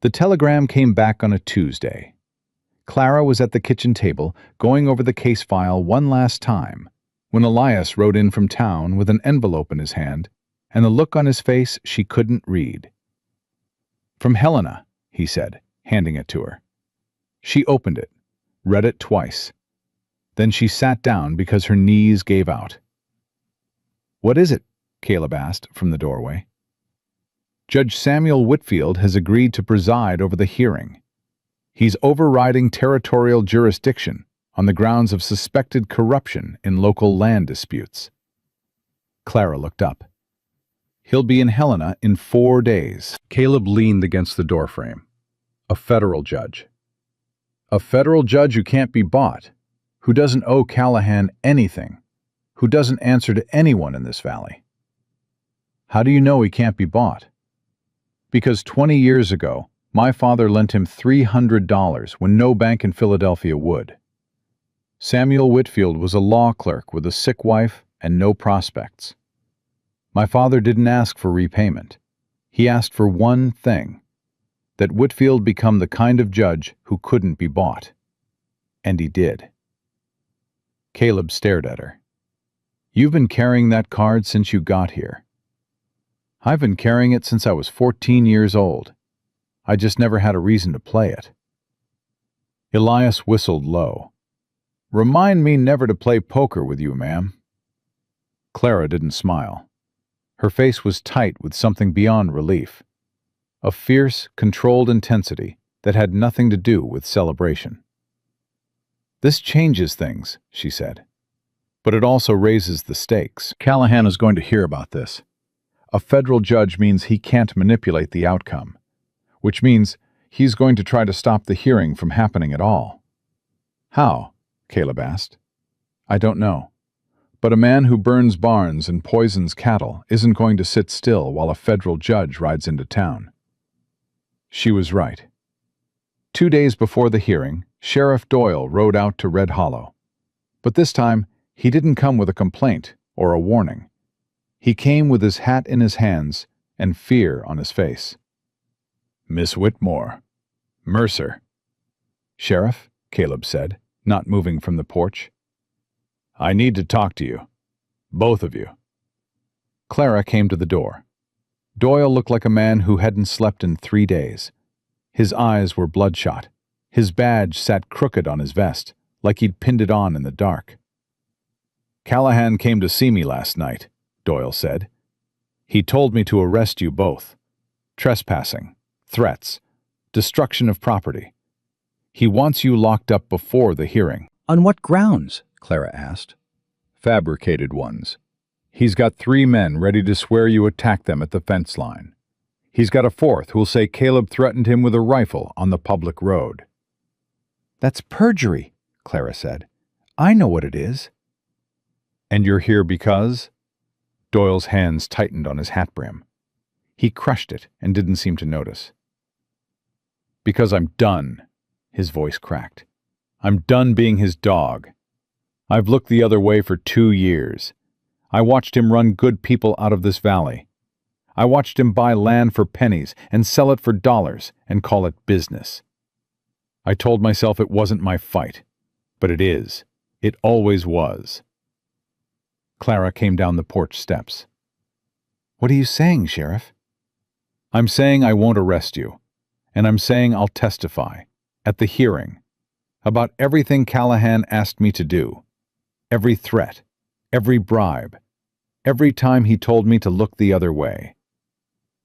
The telegram came back on a Tuesday. Clara was at the kitchen table, going over the case file one last time, when Elias rode in from town with an envelope in his hand and a look on his face she couldn't read. "From Helena," he said, handing it to her. She opened it, read it twice. Then she sat down because her knees gave out. "What is it?" Caleb asked from the doorway. "Judge Samuel Whitfield has agreed to preside over the hearing. He's overriding territorial jurisdiction on the grounds of suspected corruption in local land disputes." Clara looked up. "He'll be in Helena in 4 days." Caleb leaned against the doorframe. "A federal judge. A federal judge who can't be bought, who doesn't owe Callahan anything, who doesn't answer to anyone in this valley. How do you know he can't be bought?" "Because 20 years ago, my father lent him $300 when no bank in Philadelphia would. Samuel Whitfield was a law clerk with a sick wife and no prospects. My father didn't ask for repayment. He asked for one thing, that Whitfield become the kind of judge who couldn't be bought. And he did." Caleb stared at her. "You've been carrying that card since you got here." "I've been carrying it since I was 14 years old. I just never had a reason to play it." Elias whistled low. "Remind me never to play poker with you, ma'am." Clara didn't smile. Her face was tight with something beyond relief. A fierce, controlled intensity that had nothing to do with celebration. "This changes things," she said. "But it also raises the stakes." Callahan is going to hear about this. A federal judge means he can't manipulate the outcome, which means he's going to try to stop the hearing from happening at all. How? Caleb asked. I don't know. But a man who burns barns and poisons cattle isn't going to sit still while a federal judge rides into town. She was right. 2 days before the hearing, Sheriff Doyle rode out to Red Hollow. But this time, he didn't come with a complaint or a warning. He came with his hat in his hands and fear on his face. Miss Whitmore. Mercer. Sheriff, Caleb said, not moving from the porch. I need to talk to you. Both of you. Clara came to the door. Doyle looked like a man who hadn't slept in 3 days. His eyes were bloodshot. His badge sat crooked on his vest, like he'd pinned it on in the dark. Callahan came to see me last night, Doyle said. He told me to arrest you both. Trespassing, threats, destruction of property. He wants you locked up before the hearing. On what grounds? Clara asked. Fabricated ones. He's got 3 men ready to swear you attacked them at the fence line. He's got a 4th who'll say Caleb threatened him with a rifle on the public road. That's perjury, Clara said. I know what it is. And you're here because? Doyle's hands tightened on his hat brim. He crushed it and didn't seem to notice. Because I'm done, his voice cracked. I'm done being his dog. I've looked the other way for 2 years. I watched him run good people out of this valley. I watched him buy land for pennies and sell it for dollars and call it business. I told myself it wasn't my fight, but it is. It always was. Clara came down the porch steps. What are you saying, Sheriff? I'm saying I won't arrest you, and I'm saying I'll testify, at the hearing, about everything Callahan asked me to do. Every threat, every bribe, every time he told me to look the other way.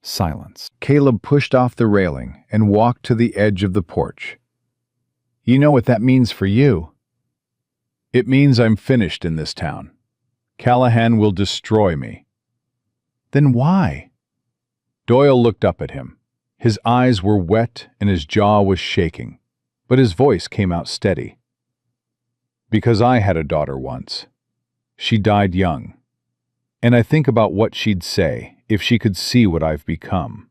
Silence. Caleb pushed off the railing and walked to the edge of the porch. You know what that means for you. It means I'm finished in this town. Callahan will destroy me. Then why? Doyle looked up at him. His eyes were wet and his jaw was shaking, but his voice came out steady. Because I had a daughter once. She died young. And I think about what she'd say if she could see what I've become.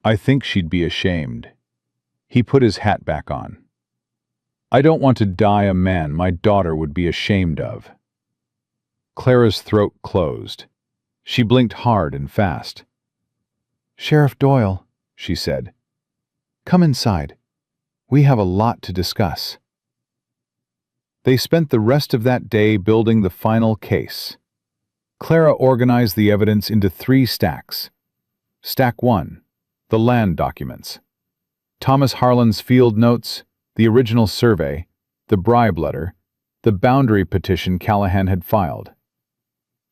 I think she'd be ashamed. He put his hat back on. I don't want to die a man my daughter would be ashamed of. Clara's throat closed. She blinked hard and fast. Sheriff Doyle, she said, come inside. We have a lot to discuss. They spent the rest of that day building the final case. Clara organized the evidence into 3 stacks. Stack 1, the land documents. Thomas Harlan's field notes, the original survey, the bribe letter, the boundary petition Callahan had filed.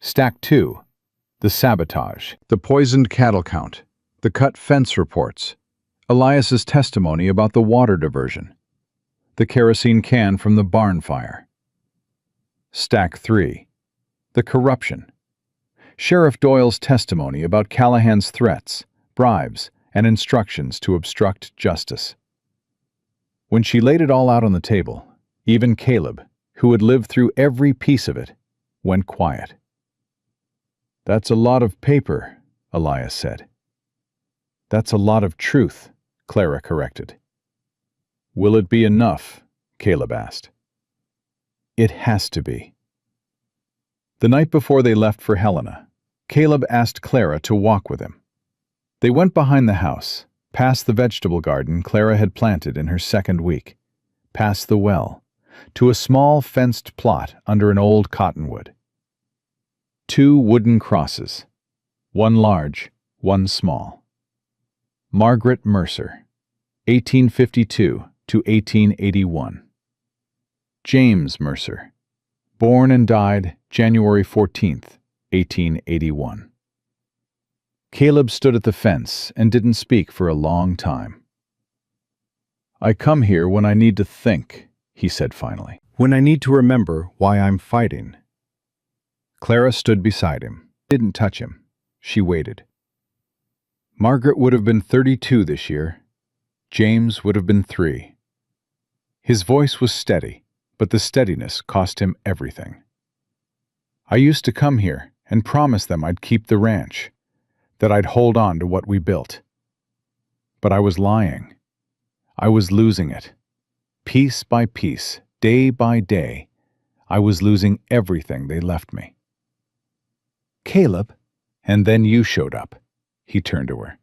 Stack 2, the sabotage, the poisoned cattle count, the cut fence reports, Elias's testimony about the water diversion, the kerosene can from the barn fire. Stack 3, the corruption. Sheriff Doyle's testimony about Callahan's threats, bribes, and instructions to obstruct justice. When she laid it all out on the table, even Caleb, who had lived through every piece of it, went quiet. That's a lot of paper, Elias said. That's a lot of truth, Clara corrected. Will it be enough? Caleb asked. It has to be. The night before they left for Helena, Caleb asked Clara to walk with him. They went behind the house, past the vegetable garden Clara had planted in her 2nd week, past the well, to a small fenced plot under an old cottonwood. 2 wooden crosses, one large, one small. Margaret Mercer, 1852 to 1881. James Mercer, born and died January 14th, 1881. Caleb stood at the fence and didn't speak for a long time. I come here when I need to think, he said finally. When I need to remember why I'm fighting. Clara stood beside him, didn't touch him. She waited. Margaret would have been 32 this year. James would have been 3. His voice was steady, but the steadiness cost him everything. I used to come here and promise them I'd keep the ranch, that I'd hold on to what we built. But I was lying. I was losing it. Piece by piece, day by day, I was losing everything they left me. Caleb, and then you showed up. He turned to her.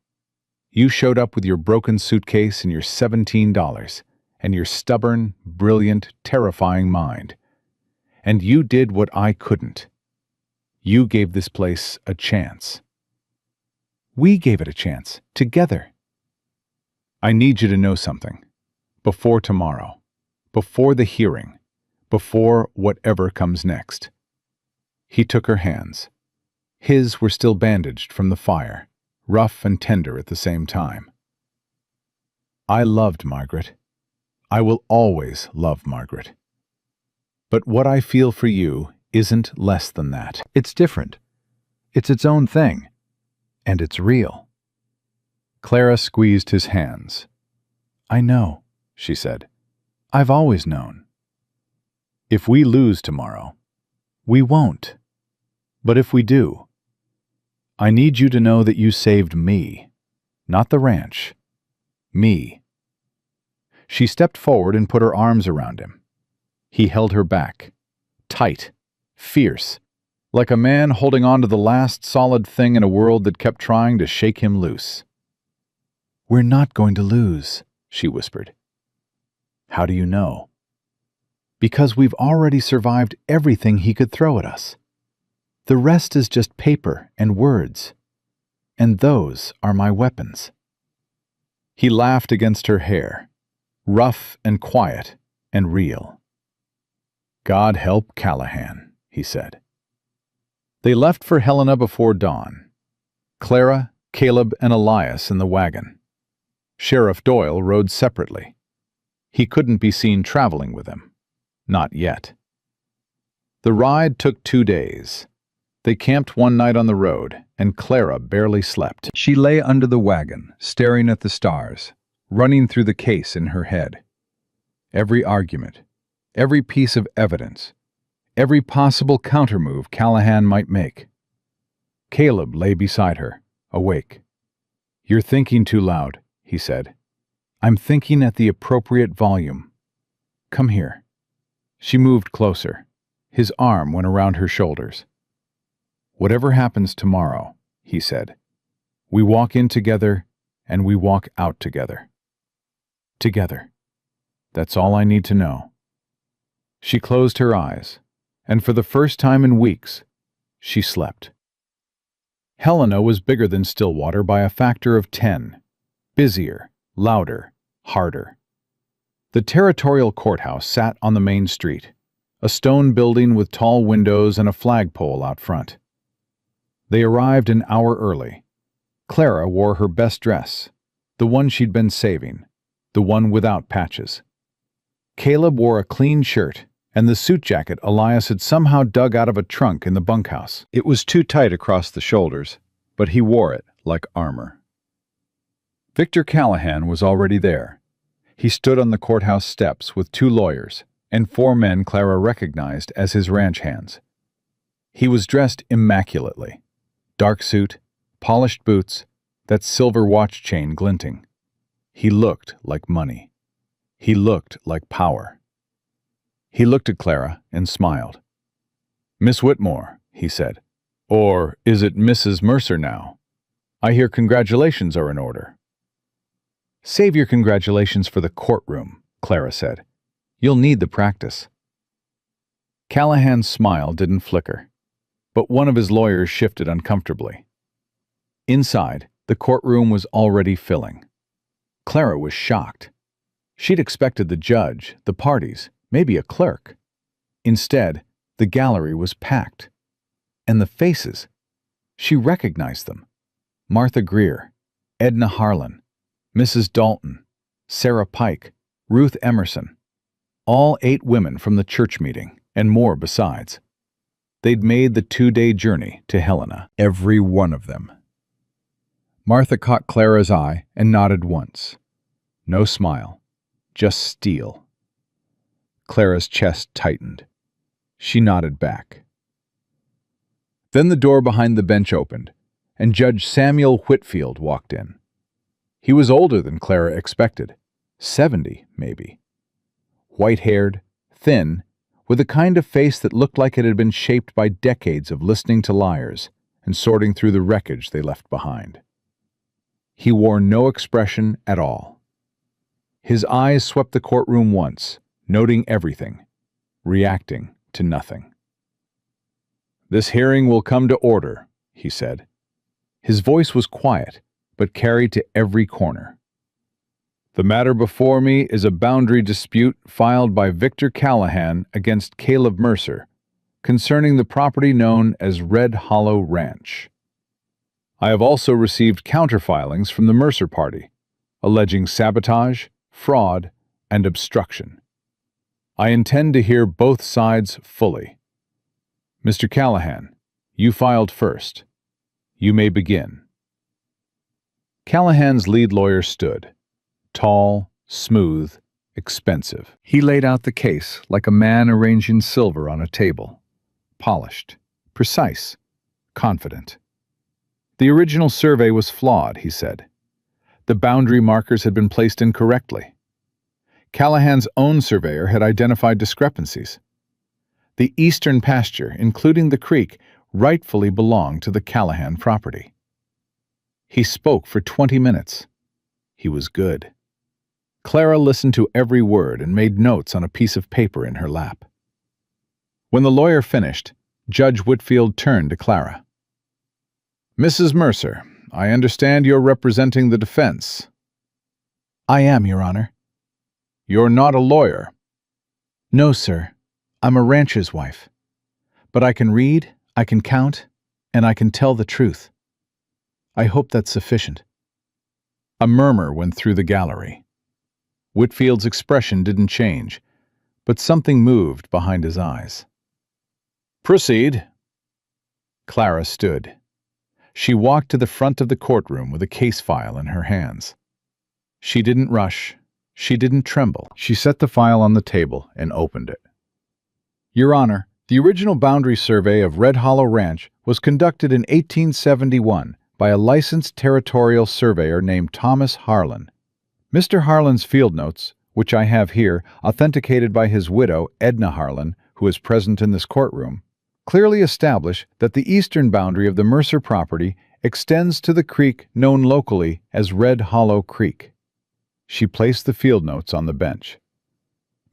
You showed up with your broken suitcase and your $17, and your stubborn, brilliant, terrifying mind. And you did what I couldn't. You gave this place a chance. We gave it a chance, together. I need you to know something. Before tomorrow, before the hearing, before whatever comes next. He took her hands. His were still bandaged from the fire, rough and tender at the same time. I loved Margaret. I will always love Margaret. But what I feel for you isn't less than that. It's different. It's its own thing. And it's real. Clara squeezed his hands. I know, she said. I've always known. If we lose tomorrow, we won't. But if we do, I need you to know that you saved me, not the ranch. Me. She stepped forward and put her arms around him. He held her back, tight, fierce, like a man holding on to the last solid thing in a world that kept trying to shake him loose. We're not going to lose, she whispered. How do you know? Because we've already survived everything he could throw at us. The rest is just paper and words, and those are my weapons. He laughed against her hair, rough and quiet and real. God help Callahan, he said. They left for Helena before dawn. Clara, Caleb, and Elias in the wagon. Sheriff Doyle rode separately. He couldn't be seen traveling with him. Not yet. The ride took 2 days. They camped one night on the road, and Clara barely slept. She lay under the wagon, staring at the stars, running through the case in her head. Every argument, every piece of evidence, every possible countermove Callahan might make. Caleb lay beside her, awake. You're thinking too loud, he said. I'm thinking at the appropriate volume. Come here. She moved closer. His arm went around her shoulders. Whatever happens tomorrow, he said, we walk in together and we walk out together. Together. That's all I need to know. She closed her eyes, and for the first time in weeks, she slept. Helena was bigger than Stillwater by a factor of 10. Busier, louder, harder. The territorial courthouse sat on the main street, a stone building with tall windows and a flagpole out front. They arrived an hour early. Clara wore her best dress, the one she'd been saving, the one without patches. Caleb wore a clean shirt and the suit jacket Elias had somehow dug out of a trunk in the bunkhouse. It was too tight across the shoulders, but he wore it like armor. Victor Callahan was already there. He stood on the courthouse steps with 2 lawyers and 4 men Clara recognized as his ranch hands. He was dressed immaculately. Dark suit, polished boots, that silver watch chain glinting. He looked like money. He looked like power. He looked at Clara and smiled. Miss Whitmore, he said. Or is it Mrs. Mercer now? I hear congratulations are in order. Save your congratulations for the courtroom, Clara said. You'll need the practice. Callahan's smile didn't flicker, but one of his lawyers shifted uncomfortably. Inside, the courtroom was already filling. Clara was shocked. She'd expected the judge, the parties, maybe a clerk. Instead, the gallery was packed. And the faces. She recognized them. Martha Greer, Edna Harlan, Mrs. Dalton, Sarah Pike, Ruth Emerson. All 8 women from the church meeting, and more besides. They'd made the 2-day journey to Helena. Every one of them. Martha caught Clara's eye and nodded once. No smile, just steel. Clara's chest tightened. She nodded back. Then the door behind the bench opened, and Judge Samuel Whitfield walked in. He was older than Clara expected, 70 maybe. White-haired, thin, with a kind of face that looked like it had been shaped by decades of listening to liars and sorting through the wreckage they left behind. He wore no expression at all. His eyes swept the courtroom once, noting everything, reacting to nothing. "This hearing will come to order," he said. His voice was quiet, but carried to every corner. "The matter before me is a boundary dispute filed by Victor Callahan against Caleb Mercer concerning the property known as Red Hollow Ranch. I have also received counterfilings from the Mercer party, alleging sabotage, fraud, and obstruction. I intend to hear both sides fully. Mr. Callahan, you filed first. You may begin." Callahan's lead lawyer stood, tall, smooth, expensive. He laid out the case like a man arranging silver on a table, polished, precise, confident. The original survey was flawed, he said. The boundary markers had been placed incorrectly. Callahan's own surveyor had identified discrepancies. The eastern pasture, including the creek, rightfully belonged to the Callahan property. He spoke for 20 minutes. He was good. Clara listened to every word and made notes on a piece of paper in her lap. When the lawyer finished, Judge Whitfield turned to Clara. "Mrs. Mercer, I understand you're representing the defense." I am, Your Honor. "You're not a lawyer." No, sir. I'm a rancher's wife. But I can read, I can count, and I can tell the truth. I hope that's sufficient." A murmur went through the gallery. Whitfield's expression didn't change, but something moved behind his eyes. "Proceed." Clara stood. She walked to the front of the courtroom with a case file in her hands. She didn't rush. She didn't tremble. She set the file on the table and opened it. "Your Honor, the original boundary survey of Red Hollow Ranch was conducted in 1871 by a licensed territorial surveyor named Thomas Harlan. Mr. Harlan's field notes, which I have here, authenticated by his widow, Edna Harlan, who is present in this courtroom, clearly establish that the eastern boundary of the Mercer property extends to the creek known locally as Red Hollow Creek." She placed the field notes on the bench.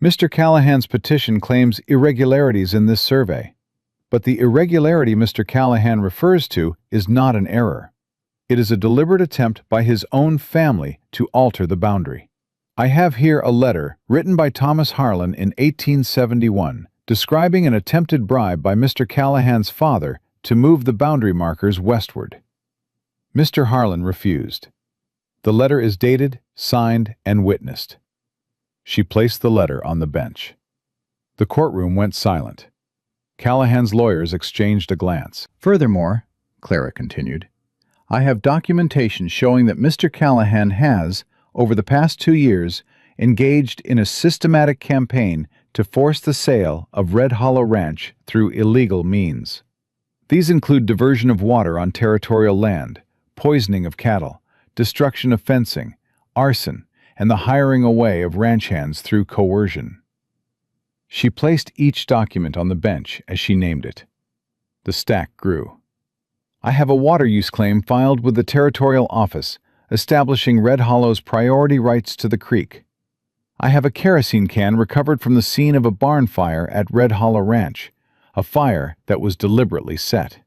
"Mr. Callahan's petition claims irregularities in this survey, but the irregularity Mr. Callahan refers to is not an error. It is a deliberate attempt by his own family to alter the boundary. I have here a letter written by Thomas Harlan in 1871 describing an attempted bribe by Mr. Callahan's father to move the boundary markers westward. Mr. Harlan refused. The letter is dated, signed, and witnessed." She placed the letter on the bench. The courtroom went silent. Callahan's lawyers exchanged a glance. "Furthermore," Clara continued, "I have documentation showing that Mr. Callahan has, over the past 2 years, engaged in a systematic campaign to force the sale of Red Hollow Ranch through illegal means. These include diversion of water on territorial land, poisoning of cattle, destruction of fencing, arson, and the hiring away of ranch hands through coercion." She placed each document on the bench as she named it. The stack grew. "I have a water use claim filed with the Territorial Office, establishing Red Hollow's priority rights to the creek. I have a kerosene can recovered from the scene of a barn fire at Red Hollow Ranch, a fire that was deliberately set.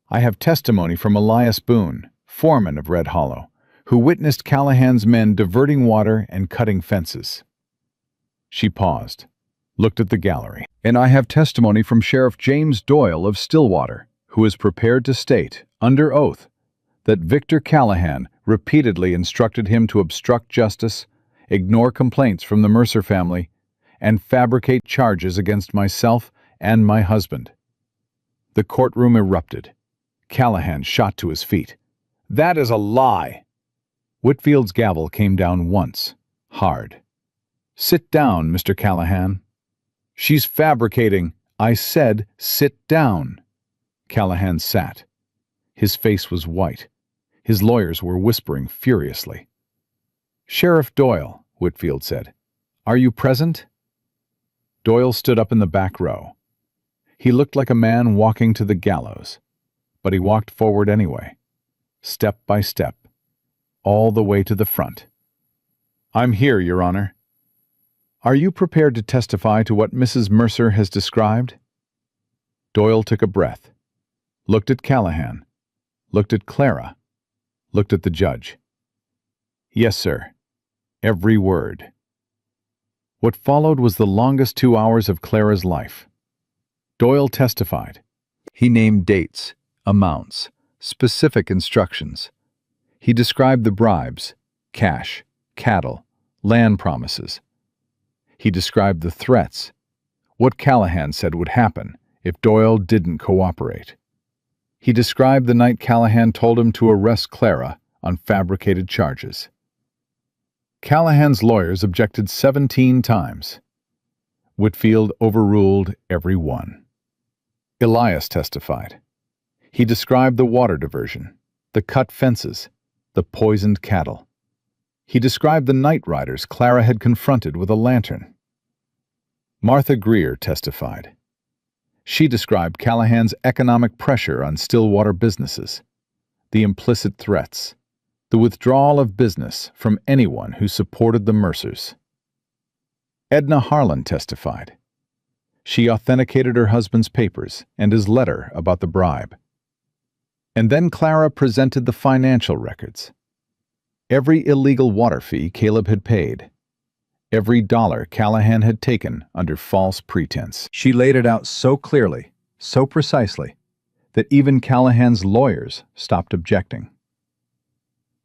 I have testimony from Elias Boone, foreman of Red Hollow, who witnessed Callahan's men diverting water and cutting fences." She paused, looked at the gallery. "And I have testimony from Sheriff James Doyle of Stillwater, who is prepared to state, under oath, that Victor Callahan repeatedly instructed him to obstruct justice, ignore complaints from the Mercer family, and fabricate charges against myself and my husband. The courtroom erupted. Callahan shot to his feet. "That is a lie!" Whitfield's gavel came down once, hard. "Sit down, Mr. Callahan." "She's fabricating. I said sit down." Callahan sat. His face was white. His lawyers were whispering furiously. "Sheriff Doyle," Whitfield said, "are you present?" Doyle stood up in the back row. He looked like a man walking to the gallows, but he walked forward anyway, step by step, all the way to the front. "I'm here, Your Honor." "Are you prepared to testify to what Mrs. Mercer has described?" Doyle took a breath, looked at Callahan, looked at Clara, looked at the judge. "Yes, sir. Every word." What followed was the longest 2 hours of Clara's life. Doyle testified. He named dates, amounts, specific instructions. He described the bribes, cash, cattle, land promises. He described the threats, what Callahan said would happen if Doyle didn't cooperate. He described the night Callahan told him to arrest Clara on fabricated charges. Callahan's lawyers objected 17 times. Whitfield overruled every one. Elias testified. He described the water diversion, the cut fences, the poisoned cattle. He described the night riders Clara had confronted with a lantern. Martha Greer testified. She described Callahan's economic pressure on Stillwater businesses, the implicit threats, the withdrawal of business from anyone who supported the Mercers. Edna Harlan testified. She authenticated her husband's papers and his letter about the bribe. And then Clara presented the financial records. Every illegal water fee Caleb had paid. Every dollar Callahan had taken under false pretense. She laid it out so clearly, so precisely, that even Callahan's lawyers stopped objecting.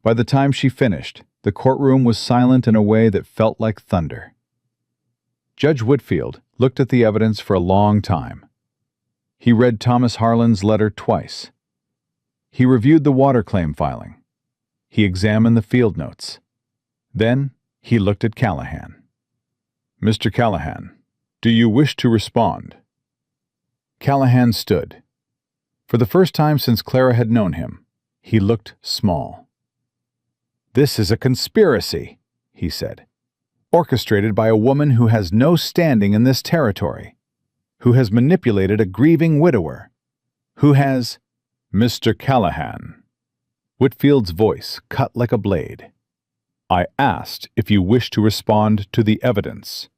By the time she finished, the courtroom was silent in a way that felt like thunder. Judge Whitfield looked at the evidence for a long time. He read Thomas Harlan's letter twice. He reviewed the water claim filing. He examined the field notes. Then he looked at Callahan. "Mr. Callahan, do you wish to respond?" Callahan stood. For the first time since Clara had known him, he looked small. "This is a conspiracy," he said, "orchestrated by a woman who has no standing in this territory, who has manipulated a grieving widower, who has—" "Mr. Callahan." Whitfield's voice cut like a blade. "I asked if you wish to respond to the evidence,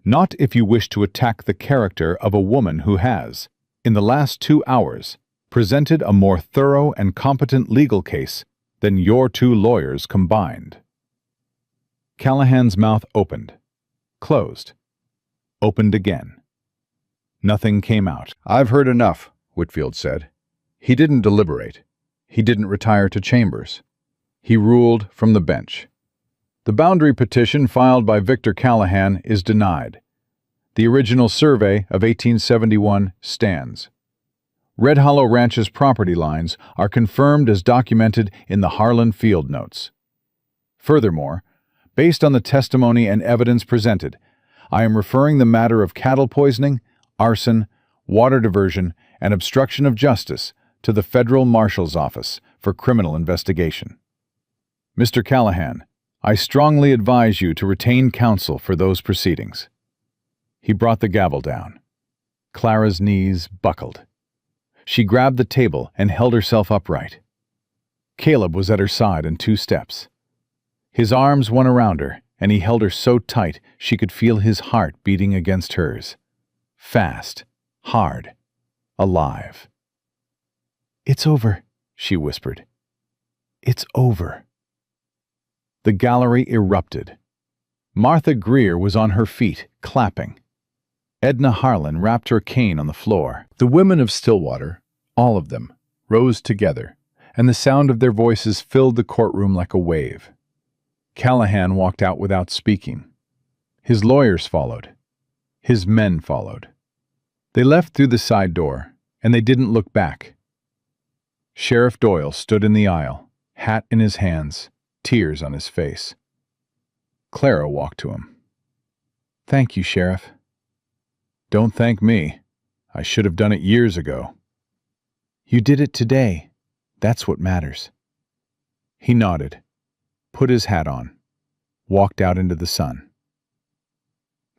not if you wish to attack the character of a woman who has, in the last 2 hours, presented a more thorough and competent legal case than your 2 lawyers combined." Callahan's mouth opened, closed, opened again. Nothing came out. "I've heard enough," Whitfield said. He didn't deliberate. He didn't retire to chambers. He ruled from the bench. "The boundary petition filed by Victor Callahan is denied. The original survey of 1871 stands. Red Hollow Ranch's property lines are confirmed as documented in the Harlan field notes. Furthermore, based on the testimony and evidence presented, I am referring the matter of cattle poisoning, arson, water diversion, and obstruction of justice to the Federal Marshal's Office for criminal investigation. Mr. Callahan, I strongly advise you to retain counsel for those proceedings." He brought the gavel down. Clara's knees buckled. She grabbed the table and held herself upright. Caleb was at her side in 2 steps. His arms went around her, and he held her so tight she could feel his heart beating against hers. Fast, hard, alive. "It's over," she whispered. "It's over." The gallery erupted. Martha Greer was on her feet, clapping. Edna Harlan rapped her cane on the floor. The women of Stillwater, all of them, rose together, and the sound of their voices filled the courtroom like a wave. Callahan walked out without speaking. His lawyers followed. His men followed. They left through the side door, and they didn't look back. Sheriff Doyle stood in the aisle, hat in his hands, tears on his face. Clara walked to him. "Thank you, Sheriff." "Don't thank me. I should have done it years ago." "You did it today. That's what matters." He nodded, put his hat on, walked out into the sun.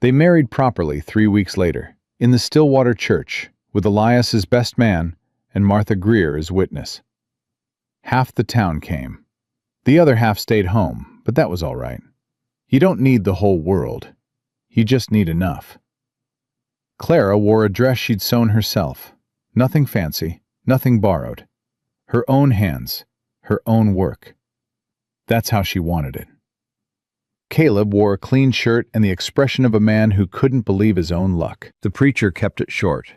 They married properly 3 weeks later, in the Stillwater Church, with Elias as best man and Martha Greer as witness. Half the town came. The other half stayed home, but that was all right. You don't need the whole world. You just need enough. Clara wore a dress she'd sewn herself. Nothing fancy, nothing borrowed. Her own hands, her own work. That's how she wanted it. Caleb wore a clean shirt and the expression of a man who couldn't believe his own luck. The preacher kept it short.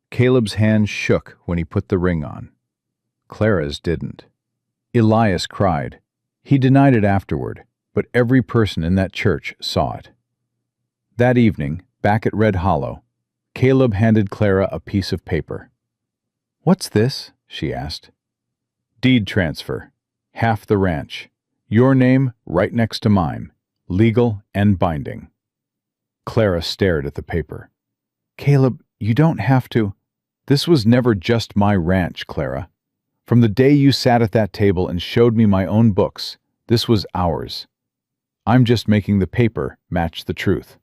Caleb's hand shook when he put the ring on. Clara's didn't. Elias cried. He denied it afterward, but every person in that church saw it. That evening, back at Red Hollow, Caleb handed Clara a piece of paper. "What's this?" she asked. "Deed transfer. Half the ranch. Your name right next to mine. Legal and binding." Clara stared at the paper. "Caleb, you don't have to." "This was never just my ranch, Clara. From the day you sat at that table and showed me my own books, this was ours. I'm just making the paper match the truth."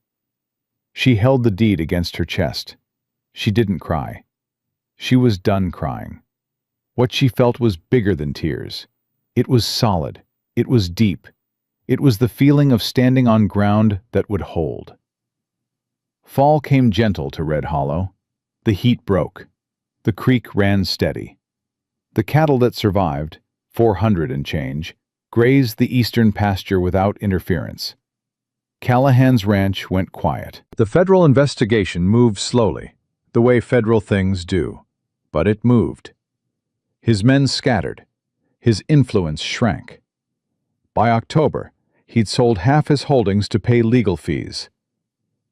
She held the deed against her chest. She didn't cry. She was done crying. What she felt was bigger than tears. It was solid. It was deep. It was the feeling of standing on ground that would hold. Fall came gentle to Red Hollow. The heat broke. The creek ran steady. The cattle that survived, 400 and change, grazed the eastern pasture without interference. Callahan's ranch went quiet. The federal investigation moved slowly, the way federal things do, but it moved. His men scattered. His influence shrank. By October, he'd sold half his holdings to pay legal fees.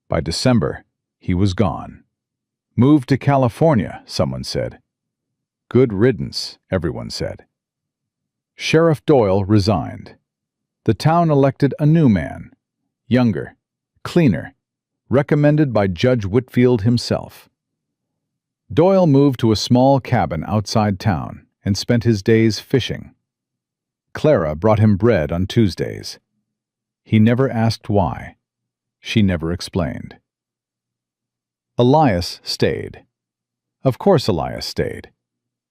By December, he was gone. "Moved to California," someone said. "Good riddance," everyone said. Sheriff Doyle resigned. The town elected a new man, younger, cleaner, recommended by Judge Whitfield himself. Doyle moved to a small cabin outside town and spent his days fishing. Clara brought him bread on Tuesdays. He never asked why. She never explained. Elias stayed. Of course Elias stayed.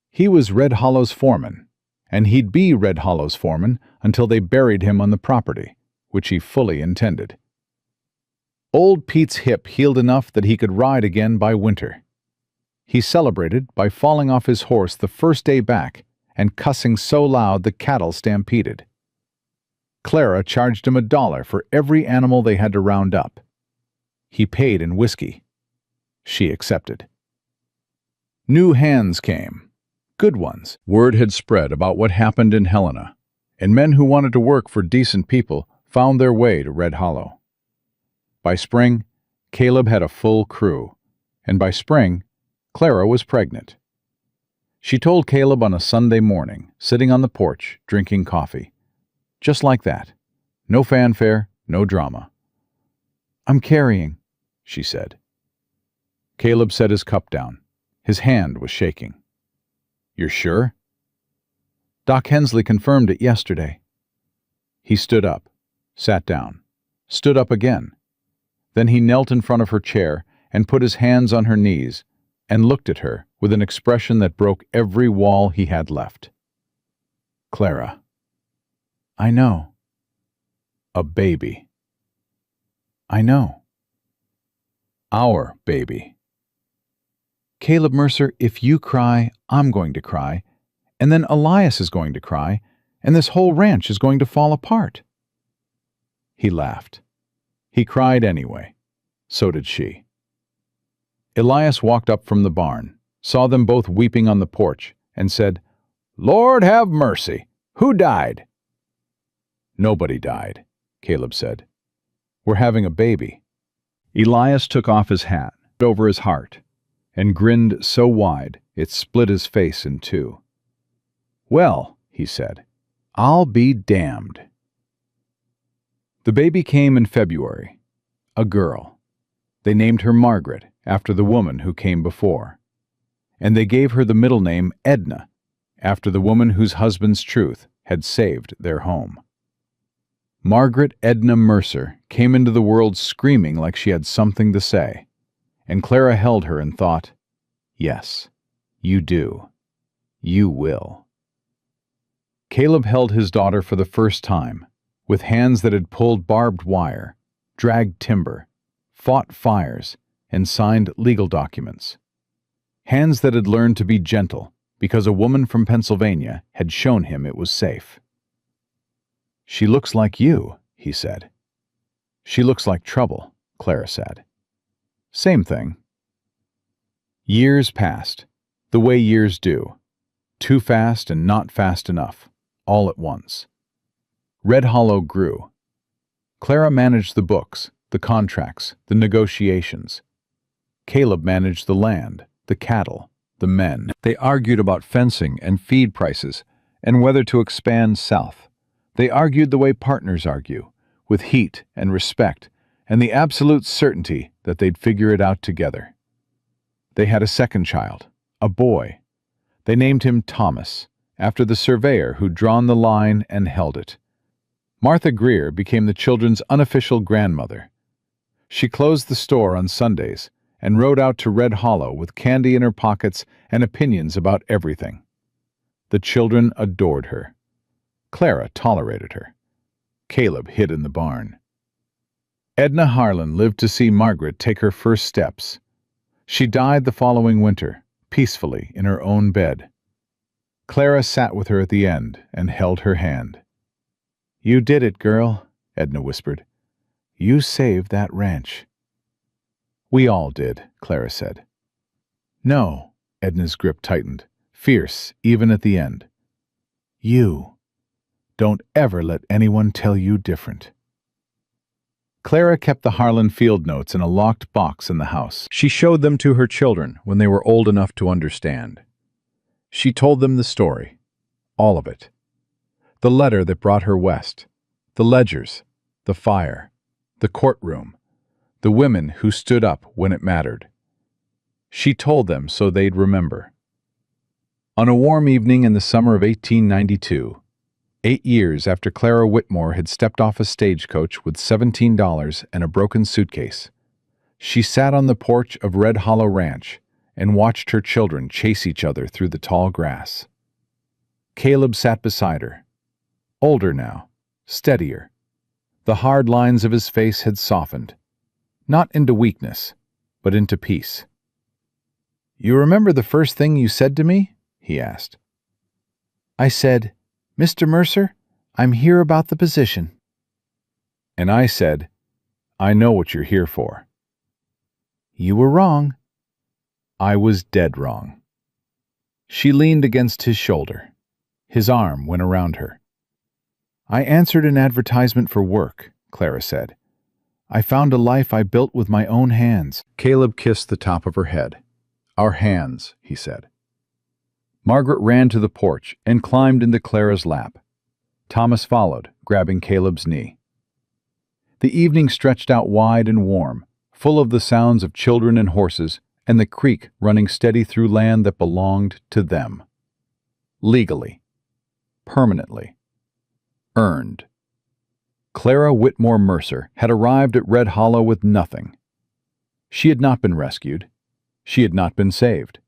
He was Red Hollow's foreman, and he'd be Red Hollow's foreman until they buried him on the property, which he fully intended. Old Pete's hip healed enough that he could ride again by winter. He celebrated by falling off his horse the first day back and cussing so loud the cattle stampeded. Clara charged him $1 for every animal they had to round up. He paid in whiskey. She accepted. New hands came. Good ones. Word had spread about what happened in Helena, and men who wanted to work for decent people found their way to Red Hollow. By spring, Caleb had a full crew, and by spring, Clara was pregnant. She told Caleb on a Sunday morning, sitting on the porch, drinking coffee. Just like that. No fanfare, no drama. "I'm carrying," she said. Caleb set his cup down. His hand was shaking. "You're sure?" "Doc Hensley confirmed it yesterday." He stood up, sat down, stood up again. Then he knelt in front of her chair and put his hands on her knees and looked at her with an expression that broke every wall he had left. "Clara." "I know." "A baby." "I know." "Our baby." "Caleb Mercer, if you cry, I'm going to cry, and then Elias is going to cry, and this whole ranch is going to fall apart." He laughed. He cried anyway. So did she. Elias walked up from the barn, saw them both weeping on the porch, and said, "Lord have mercy! Who died?" "Nobody died," Caleb said. "We're having a baby." Elias took off his hat over his heart and grinned so wide it split his face in two. "Well," he said, "I'll be damned." The baby came in February, a girl. They named her Margaret after the woman who came before, and they gave her the middle name Edna after the woman whose husband's truth had saved their home. Margaret Edna Mercer came into the world screaming like she had something to say, and Clara held her and thought, "Yes, you do. You will." Caleb held his daughter for the first time, with hands that had pulled barbed wire, dragged timber, fought fires, and signed legal documents. Hands that had learned to be gentle because a woman from Pennsylvania had shown him it was safe. "She looks like you," he said. "She looks like trouble," Clara said. "Same thing." Years passed, the way years do. Too fast and not fast enough, all at once. Red Hollow grew. Clara managed the books, the contracts, the negotiations. Caleb managed the land, the cattle, the men. They argued about fencing and feed prices and whether to expand south. They argued the way partners argue, with heat and respect and the absolute certainty that they'd figure it out together. They had a second child, a boy. They named him Thomas, after the surveyor who'd drawn the line and held it. Martha Greer became the children's unofficial grandmother. She closed the store on Sundays and rode out to Red Hollow with candy in her pockets and opinions about everything. The children adored her. Clara tolerated her. Caleb hid in the barn. Edna Harlan lived to see Margaret take her first steps. She died the following winter, peacefully in her own bed. Clara sat with her at the end and held her hand. "You did it, girl," Edna whispered. "You saved that ranch." "We all did," Clara said. "No," Edna's grip tightened, fierce even at the end. "You. Don't ever let anyone tell you different." Clara kept the Harlan field notes in a locked box in the house. She showed them to her children when they were old enough to understand. She told them the story, all of it. The letter that brought her west, the ledgers, the fire, the courtroom, the women who stood up when it mattered. She told them so they'd remember. On a warm evening in the summer of 1892, 8 years after Clara Whitmore had stepped off a stagecoach with $17 and a broken suitcase, she sat on the porch of Red Hollow Ranch and watched her children chase each other through the tall grass. Caleb sat beside her. Older now, steadier. The hard lines of his face had softened, not into weakness, but into peace. "You remember the first thing you said to me?" he asked. "I said, 'Mr. Mercer, I'm here about the position.'" "And I said, 'I know what you're here for.'" "You were wrong." "I was dead wrong." She leaned against his shoulder. His arm went around her. "I answered an advertisement for work," Clara said. "I found a life I built with my own hands." Caleb kissed the top of her head. "Our hands," he said. Margaret ran to the porch and climbed into Clara's lap. Thomas followed, grabbing Caleb's knee. The evening stretched out wide and warm, full of the sounds of children and horses and the creek running steady through land that belonged to them. Legally. Permanently. Earned. Clara Whitmore Mercer had arrived at Red Hollow with nothing. She had not been rescued. She had not been saved.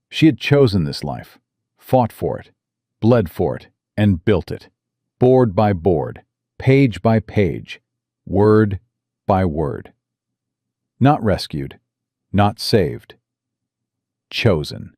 She had chosen this life, fought for it, bled for it, and built it, board by board, page by page, word by word. Not rescued, not saved. Chosen.